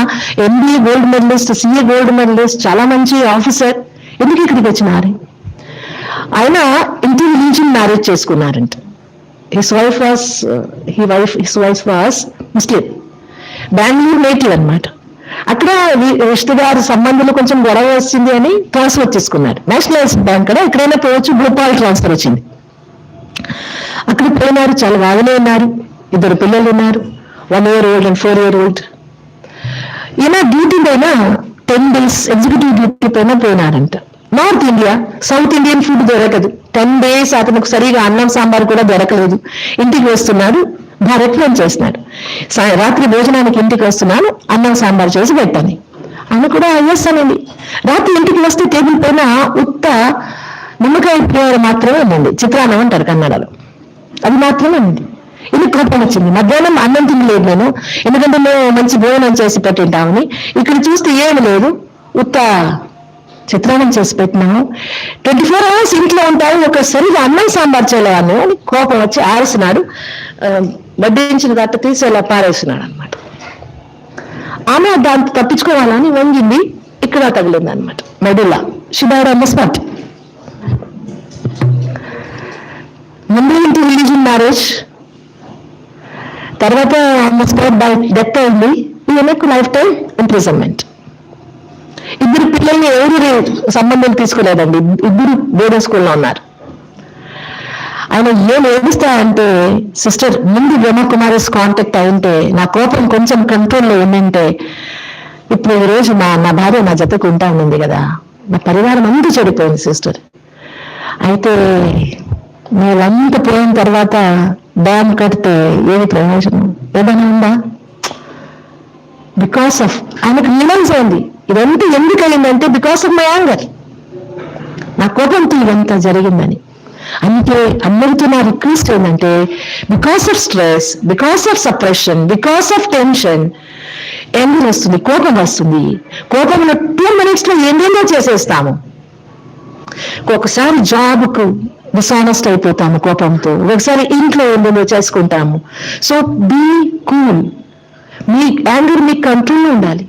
Speaker 2: MBA gold medalist, CA gold medalist, చాలా మంచి ఆఫీసర్, ఎందుకు ఇక్కడికి వచ్చినారు? ఆయన ఇంటర్ రిలీజియన్ మ్యారేజ్ చేసుకున్నారంట. His wife was Muslim, Bengaluru native అనమాట. అక్కడ రిష్తేదారు సంబంధంలో కొంచెం గొడవ వచ్చింది అని ట్రాన్స్ఫర్ వచ్చేసుకున్నాడు. నేషనలైజ్డ్ బ్యాంక్ కదా, ఎక్కడైనా పోవచ్చు, భోపాల్ ట్రాన్స్ఫర్ వచ్చింది. అక్కడ పోయినారు, చాలా బాగానే ఉన్నారు. 2 పిల్లలు ఉన్నారు, 1 year old and 4 year old. ఈయన డ్యూటీ పైన 10 days ఎగ్జిక్యూటివ్ డ్యూటీ పైన పోయినారంట. North India, south Indian food దొరకదు. 10 days అతనికి సరిగా అన్నం సాంబార్ కూడా దొరకలేదు. ఇంటికి వస్తున్నాడు, భార్య ఫోన్ చేస్తున్నాడు, రాత్రి భోజనానికి ఇంటికి వస్తున్నాను, అన్నం సాంబార్ చేసి పెట్టండి. ఆమె కూడా అయ్యేస్తానండి. రాత్రి ఇంటికి వస్తే టేబుల్ పైన ఉత్త నిమ్మకాయ పులిహోర మాత్రమే ఉంది, చిత్రాన్నం అంటారు కన్నడలో, అది మాత్రమే ఉంది. ఇది కోపం వచ్చింది. మధ్యాహ్నం అన్నం తినలేదు నేను, ఎందుకంటే మేము మంచి భోజనం చేసి పెట్టింటామని. ఇక్కడ చూస్తే ఏమి లేదు, ఉత్త చిత్రాన్నం చేసి పెట్టినాము. 24 hours ఇంట్లో ఉంటారు, ఒక సరిగా అన్నం సాంబార్ చేయలేవాను అని కోపం వచ్చి ఆరేసినాడు. వడ్డించిన తర్వాత తీసి ఇలా పారేసినాడు అనమాట. ఆమె దాంతో తప్పించుకోవాలని వంగింది, ఇక్కడ తగిలింది అనమాట, మెడుల్లా. షిబాడ్ అన్న స్పాట్. ముందు ఇంటి రిలీజియన్ మ్యారేజ్, తర్వాత స్పాట్ బై డెత్ అయింది. ఈమెకు లైఫ్ టైం ఇంప్రిజన్మెంట్. 2 పిల్లల్ని ఎవరు సంబంధం తీసుకోలేదండి, 2 బోర్డింగ్ స్కూల్లో ఉన్నారు. ఆయన ఏం ఏడుస్తా అంటే, సిస్టర్ ముందు బ్రహ్మకుమారిస్ కాంటాక్ట్ అయింటే, నా కోపం కొంచెం కంట్రోల్లో ఉండింటే, ఇప్పుడు ఈ రోజు నా భార్య నా జతకు ఉంటా ఉంది కదా, నా పరివారం అంతా చెడిపోయింది సిస్టర్. అయితే మీరంతా పోయిన తర్వాత డ్యామ్ కడితే ఏది ప్రయోజనం, ఏదైనా ఉందా? బికాస్ ఆఫ్ ఆయనకు రియలైజ్ అయింది, ఇదంతా ఎందుకు అయిందంటే బికాస్ ఆఫ్ మై యాంగర్, నా కోపంతో ఇదంతా జరిగిందని. అందుకే అందరితో నా రిక్వెస్ట్ ఏంటంటే, because of stress, because of suppression, because of tension anger వస్తుంది, కోపం వస్తుంది. కోపంలో 2 minutes ఏంటేందో చేసేస్తాము. ఒకసారి జాబ్కు డిసానెస్ట్ అయిపోతాము కోపంతో, ఒకసారి ఇంట్లో ఏందో చేసుకుంటాము. సో బీ కూల్, మీ యాంగర్ మీ కంట్రోల్లో ఉండాలి.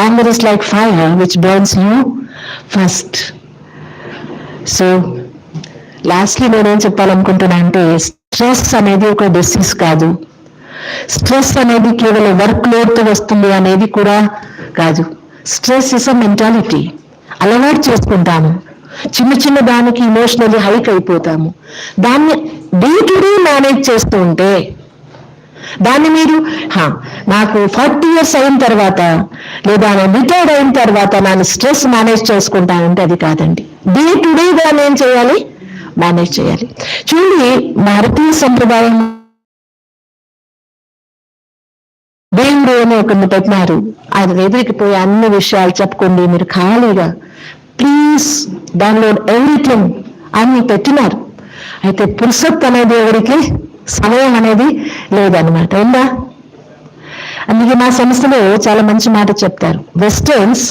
Speaker 2: Anger is like fire which burns you first. So, lastly నేనేం చెప్పాలనుకుంటున్నా అంటే, స్ట్రెస్ అనేది ఒక డిసీజ్ కాదు, స్ట్రెస్ అనేది కేవలం వర్క్ లోడ్తో వస్తుంది అనేది కూడా కాదు. Stress is a mentality. అలవాటు చేసుకుంటాము, చిన్న దానికి ఇమోషనల్లీ హైక్ అయిపోతాము. దాన్ని డే టు డే మేనేజ్ చేస్తూ ఉంటే, దాన్ని మీరు నాకు 40 years అయిన తర్వాత లేదా రిటైర్డ్ అయిన తర్వాత నేను స్ట్రెస్ మేనేజ్ చేసుకుంటానంటే అది కాదండి. డే టు డే దాన్ని ఏం చేయాలి, మేనేజ్ చేయాలి. చూడండి, భారతీయ సంప్రదాయం దేవుడు అని ఒకరిని పెట్టినారు, ఆయన దగ్గరికి పోయి అన్ని విషయాలు చెప్పుకోండి, మీరు ఖాళీగా ప్లీజ్ డౌన్లోడ్ ఎవ్రీథింగ్ అని పెట్టినారు. అయితే పురుషత్ అనేది ఎవరికి, సమయం అనేది లేదన్నమాట, ఉందా? అందుకే మా సంస్థలో చాలా మంచి మాట చెప్తారు. వెస్టర్న్స్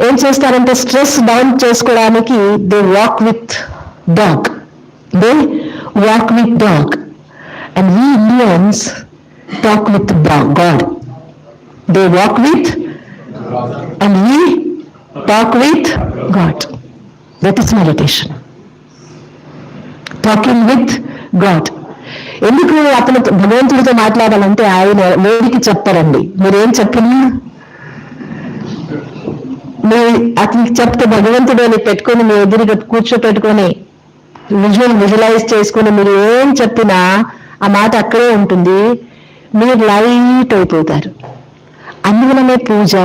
Speaker 2: ఏం చేస్తారంటే, స్ట్రెస్ డౌన్ చేసుకోవడానికి they walk with dog, and we Indians talk with God. They walk with and we talk with God. That is meditation. Talking with God. ఎందుకు అతను భగవంతుడితో మాట్లాడాలంటే ఆయన వేడికి చెప్తారండి. మీరేం చెప్పినా మీ అతనికి చెప్తే భగవంతుడు అని పెట్టుకొని మీ ఎదురుగా కూర్చోపెట్టుకొని విజువలైజ్ చేసుకుని మీరు ఏం చెప్పినా ఆ మాట అక్కడే ఉంటుంది. మీరు లైట్ అయిపోతారు. అందువలనే పూజ,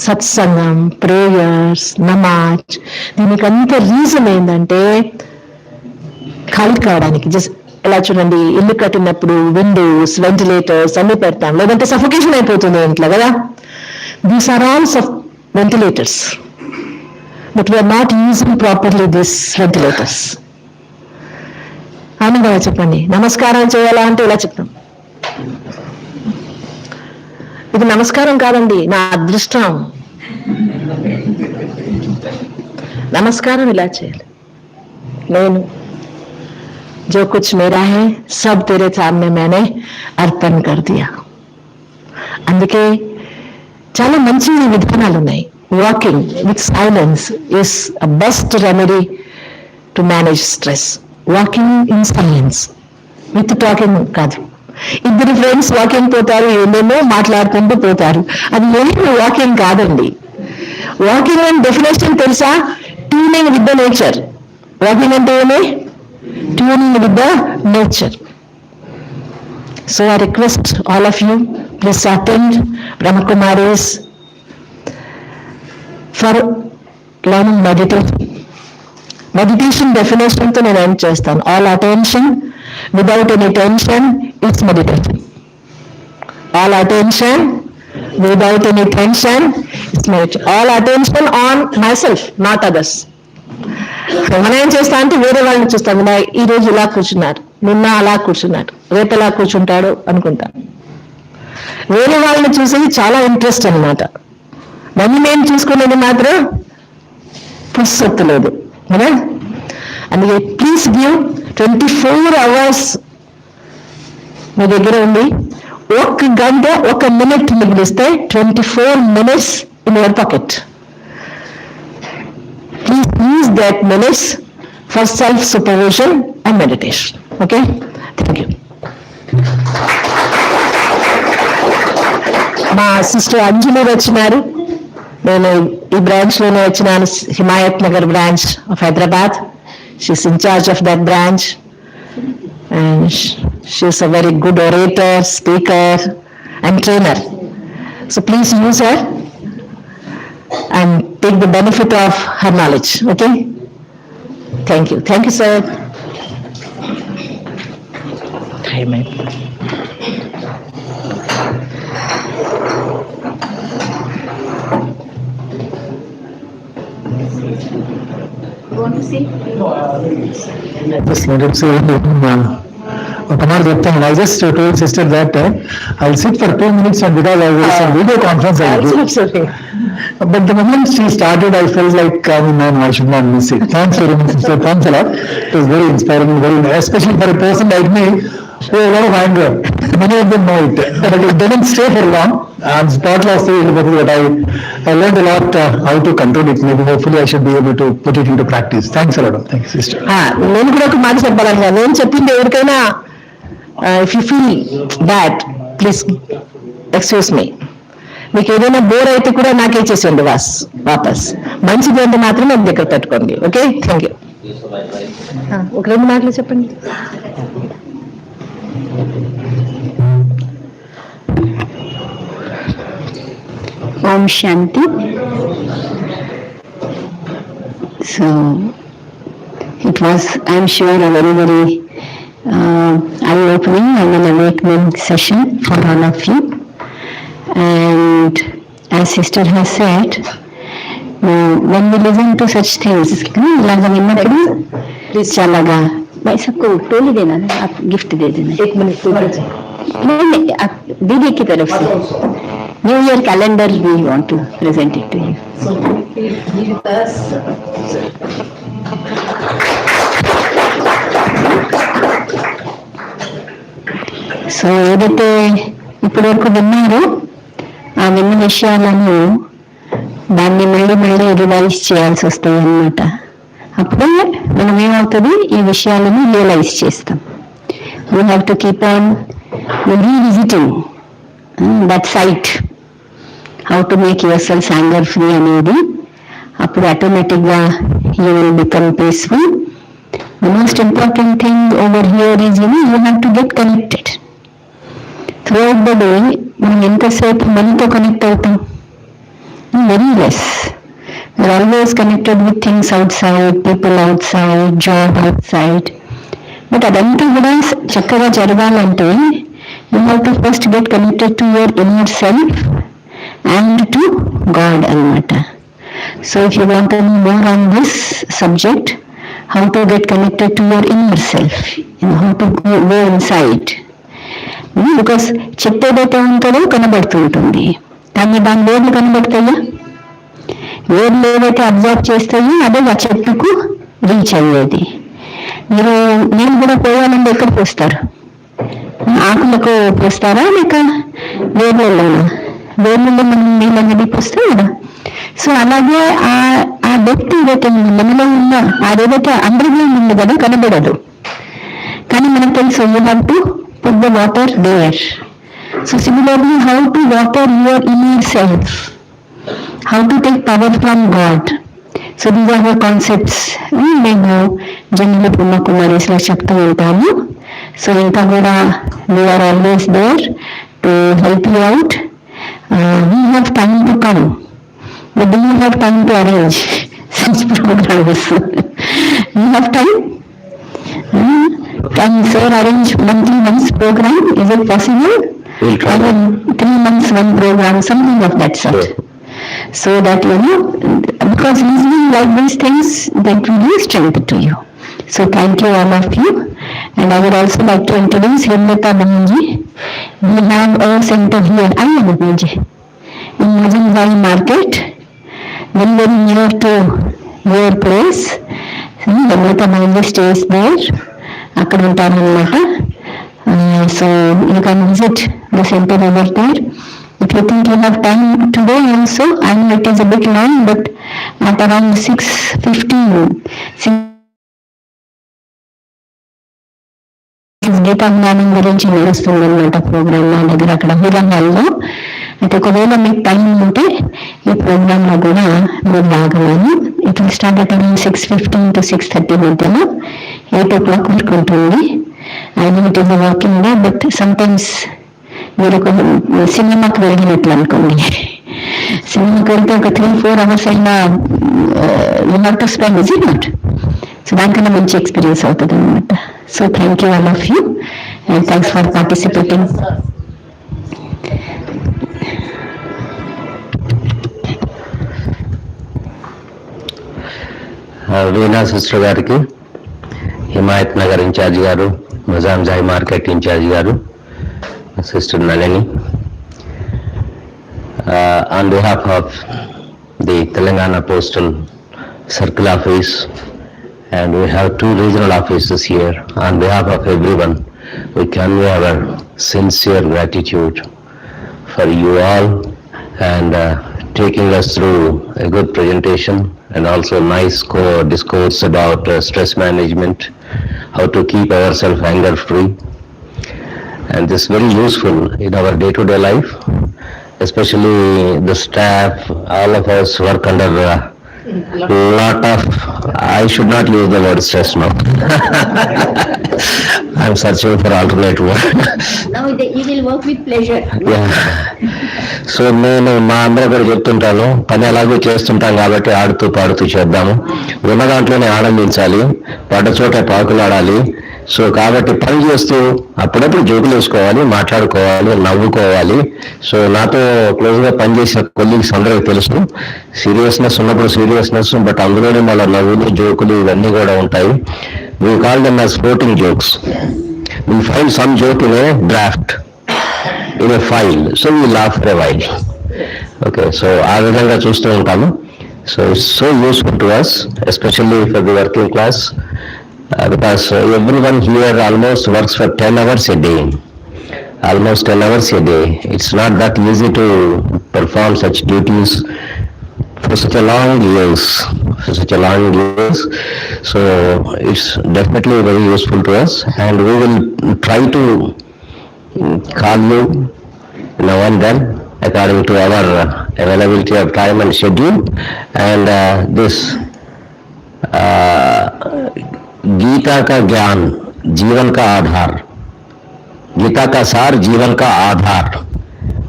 Speaker 2: సత్సంగం, ప్రేయర్స్, నమాజ్, దీనికంత రీజన్ ఏంటంటే ఖాళీ కావడానికి. జస్ట్ ఎలా చూడండి, ఇల్లు కట్టినప్పుడు విండోస్, వెంటిలేటర్స్ అన్ని పెడతాం, లేదంటే సఫోకేషన్ అయిపోతుంది ఇంట్లో కదా. These are all ventilators, but we are not using properly these ventilators. ఆనందంగా చెప్పండి. నమస్కారం చేయాలా అంటే ఇలా చెప్తాం. ఇది నమస్కారం కాదండి, నా అదృష్టం. నమస్కారం ఇలా చేయాలి. నేను जो कुछ मेरा है सब तेरे सामने मैंने अर्पण कर दिया. అందుకే చాలా మంచి విధానాలు ఉన్నాయి. Walking with silence is a best remedy to manage stress. Walking in silence with talking కాదు. ఇద్దరు ఫ్రెండ్స్ వాకింగ్ పోతారు, ఏమేమో మాట్లాడుకుంటూ పోతారు, అది ఏమీ వాకింగ్ కాదండి. వాకింగ్ అండ్ డెఫినేషన్ తెలుసా? Tuning with the nature. Walking అంటే ఏమి? Tuning with the nature. So I request all of you, please attend Brahmakumaris for learning meditation. Meditation definition to నేను end చేస్తాను. All attention without any tension is meditation. All attention without any tension is meditation. All attention on myself, not others. మనం ఏం చేస్తా అంటే వేరే వాళ్ళని చూస్తాం. ఈ రోజు ఇలా కూర్చున్నారు, నిన్న అలా కూర్చున్నాడు, రేపు ఎలా కూర్చుంటాడు అనుకుంటా. వేరే వాళ్ళని చూసేది చాలా ఇంట్రెస్ట్ అనమాట. నన్ను నేను చూసుకునేది మాత్రం పుస్తత్తు లేదు కదా. అందుకే ప్లీజ్ గివ్ 24 hours మీ దగ్గర ఉంది. 1 గంట 1 minute మిగిలిస్తే 24 minutes in your pocket. Please use that minutes for self-supervision and meditation. Okay? Thank you. మా సిస్టర్ అంజలి వచ్చినారు. నేను ఈ బ్రాంచ్లోనే వచ్చినాను, Himayat Nagar branch of Hyderabad. She is in charge of that branch and she is a very good orator, speaker and trainer. So please use her and take the benefit of her knowledge. Okay? Thank you. Thank you, sir. Hi, ma'am.
Speaker 3: You want to see?
Speaker 1: Just let it say tomorrow చెప్తాను. I just told sister that I'll sit for 2 minutes and because I was on video conference I will do. But the moment she started I felt like man, I should not miss it. Thanks very much sister. Thanks a lot. It was very inspiring, very especially for a person like me who a lot of anger. Many of them know it, but it didn't stay for long. And part last year but I learned a lot how to control it. Maybe hopefully I should be able to put it into practice. Thanks a lot. Thank you sister.
Speaker 2: నేను కూడా ఒక మాట చెప్పాలంటే, నేను చెప్పింది ఎవరికైనా if you feel bad please excuse me. మీకు ఏదైనా బోర్ అయితే కూడా నాకే చేసేయండి వాపస్. మంచిది అంటే మాత్రం మీ దగ్గర పెట్టుకోండి. ఓకే? Thank you. ఒక 2 మాటలు చెప్పండి.
Speaker 3: Om Shanti. So it was, I'm sure, a very, very eye-opening and an awakening session for all of you. And as sister has said, when we listen to such things, इलाजा विन्नప్పుడు चलागा भाई सबको टोली देना है, आप gift दे देना.
Speaker 2: 1 minute
Speaker 3: नहीं, आप दीदी की तरफ से new year calendar we want to present it to you.
Speaker 2: So please give us.
Speaker 3: So ఏదైతే ఇప్పటి వరకు విన్నారో ఆ విన్న విషయాలను దాన్ని మళ్ళీ మళ్ళీ రివైజ్ చేయాల్సి వస్తాయి అన్నమాట. అప్పుడే మనం ఏమవుతుంది, ఈ విషయాలను రియలైజ్ చేస్తాం. you have to keep on revisiting that site, how to make yourself anger free అనేది అప్పుడు ఆటోమేటిక్గా you will become peaceful. The most important thing over here is, you have to get connected. Throughout the day, మనం ఎంతసేపు మనతో connect అవుతాం? Very less. We're always connected with things outside, people outside, job outside. But అదంతా కూడా చక్కగా జరగాలంటే you have to first get connected to your inner self and to God అన్నమాట. So if you want to know more on this subject, how to get connected to your inner self, how to go inside. Because చెట్టు ఏదైతే ఉంటుందో కనబడుతూ ఉంటుంది, కానీ దాని వేర్లు కనబడతాయా? వేర్లు ఏదైతే అబ్జర్వ్ చేస్తాయో అదే ఆ చెట్టుకు రీచ్ అయ్యేది. మీరు నీళ్ళు కూడా పోయాలంటే ఎక్కడ పోస్తారు? ఆకులకు పోస్తారా లేక వేర్లలోనా? వేర్లలో మనం నీళ్ళు అనేది పోస్తాం కదా. సో అలాగే ఆ డెప్త్ ఏదైతే ఉంది మనలో ఉన్న అదేదైతే అండర్ గ్రౌండ్ ఉంది కదా, కనబడదు, కానీ మనకు తెలుసు you have to put the water there. So similarly how to water your inner self, how to take power from God. So these are the concepts నేను జనరల్ బ్రహ్మకుమారీస్లో చెప్తూ ఉంటాను. సో ఇంకా కూడా we are always there to help you out. We have time to come, but do you have time to arrange such programs? You have time? Can sir arrange monthly once program? Is it possible?
Speaker 4: We'll try.
Speaker 3: 3 months one program, something of that sort.
Speaker 4: Sure.
Speaker 3: So that because listening like these things, that will be strength to you. So thank you all of you, and I would also like to introduce Himlata Banji. We have a center here, I am Banji, in Majanbai Market, very very near to your place. Himlata Banji stays there. అక్కడ ఉంటారన్నమాట. So you can visit the center over there. If you think you have time today also, I know it is a bit long, but at around 6:15, data జ్ఞానం గురించి నడుస్తుంది అనమాట programme నా దగ్గర అక్కడ హీరంగాల్లో. అయితే ఒకవేళ మీకు టైం ఉంటే ఈ ప్రోగ్రాంలో కూడా మీరు లాగలేను. It will start at around 6:15 to 6:30 మధ్యలో, 8 o'clock వరకు ఉంటుంది. I know it is a working day, but sometimes మీరు ఒక సినిమాకి వెళ్ళినట్లు అనుకోండి, సినిమాకి వెళ్తే ఒక 3-4 hours అయినా you have to spend, is it not? So దానికన్నా మంచి ఎక్స్పీరియన్స్ అవుతుంది అనమాట. So thank you all of you and thanks for participating.
Speaker 4: Veena sister గారికి, హిమాయత్ నగర్ ఇన్ఛార్జ్ గారు, మజాంజాయి మార్కెట్ ఇన్ఛార్జ్ గారు, Sister Nalini, on behalf of the Telangana Postal Circle Office, and we have 2 regional offices here. On behalf of everyone, we convey our sincere gratitude for you all and taking us through a good presentation and also nice discourse about stress management, how to keep ourselves anger free. And this is very useful in our day-to-day life, especially the staff. All of us work under a lot of, I should not use the word stress now. I'm searching for alternate word.
Speaker 3: Now you will work with pleasure.
Speaker 4: Yeah. So నేను మా అందరూ కూడా చెప్తుంటాను, పని ఎలాగో చేస్తుంటాం కాబట్టి ఆడుతూ పాడుతూ చేద్దాము, ఉన్న దాంట్లోనే ఆనందించాలి, పడ్డ చోట పాకులాడాలి. సో కాబట్టి పని చేస్తూ అప్పుడప్పుడు జోకులు వేసుకోవాలి, మాట్లాడుకోవాలి, నవ్వుకోవాలి. సో నాతో క్లోజ్గా పనిచేసిన కొలీగ్స్ అందరికీ తెలుసు, సీరియస్నెస్ ఉన్నప్పుడు సీరియస్నెస్, బట్ అందులోనే మళ్ళీ నవ్వులు, జోకులు ఇవన్నీ కూడా ఉంటాయి. We call them as floating jokes. We find some joke in a draft, in a file, so we laugh for a while. Okay, so ఆ విధంగా చూస్తూ ఉంటాము. So it's so useful to us, especially for the working class. Because everyone here almost works for 10 hours a day, almost 10 hours a day. It's not that easy to perform such duties for such a long years such a long years. So it's definitely very useful to us, and we will try to call you now and then according to our availability of time and schedule. And this Gita का ज्ञान जीवन का आधार, गीता का सार जीवन का आधार.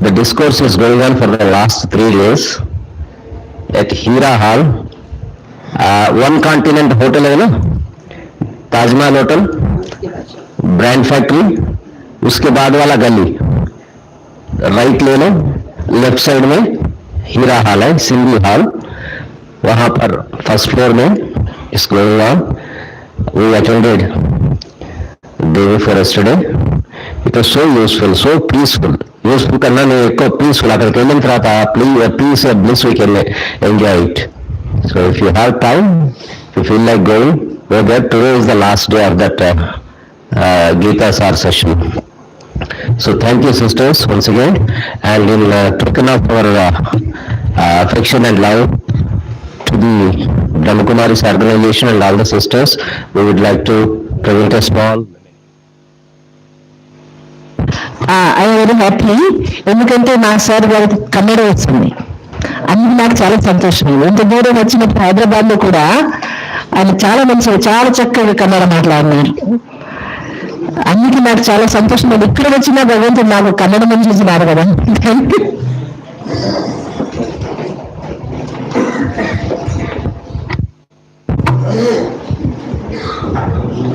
Speaker 4: The discourse is going on for the last 3 days at Hira Hall, One Continent Hotel है ना, ताजमहल होटल, ब्रांड फैक्ट्री, उसके बाद वाला गली राइट ले लो, लेफ्ट साइड में हीरा हॉल है, सिंधी हॉल, वहां पर फर्स्ट फ्लोर में इस going on. We attended day before yesterday. It was so useful, so peaceful. Useful करना नहीं, एक peaceful अगर केवल तरह था, please bliss we can enjoy it. So if you have time, if you feel like going, go there. Today is the last day of that Gita Sar session. So thank you, sisters, once again, and in token of our affection and love to the Brahmakumari's organization and all the sisters, we would like to present a small.
Speaker 2: I very happy, ఎందుకంటే మా sir గారికి కన్నడ వచ్చింది, అందుకు నాకు చాలా సంతోషమైంది. ఇంత దూరం వచ్చినప్పుడు హైదరాబాద్ లో కూడా ఆయన చాలా మంచిగా చాలా చక్కగా కన్నడ మాట్లాడినారు. అందుకే నాకు చాలా సంతోషం. ఇక్కడ వచ్చినా భగవంతుడు నాకు కన్నడ మంచి ఇచ్చినారు కదా.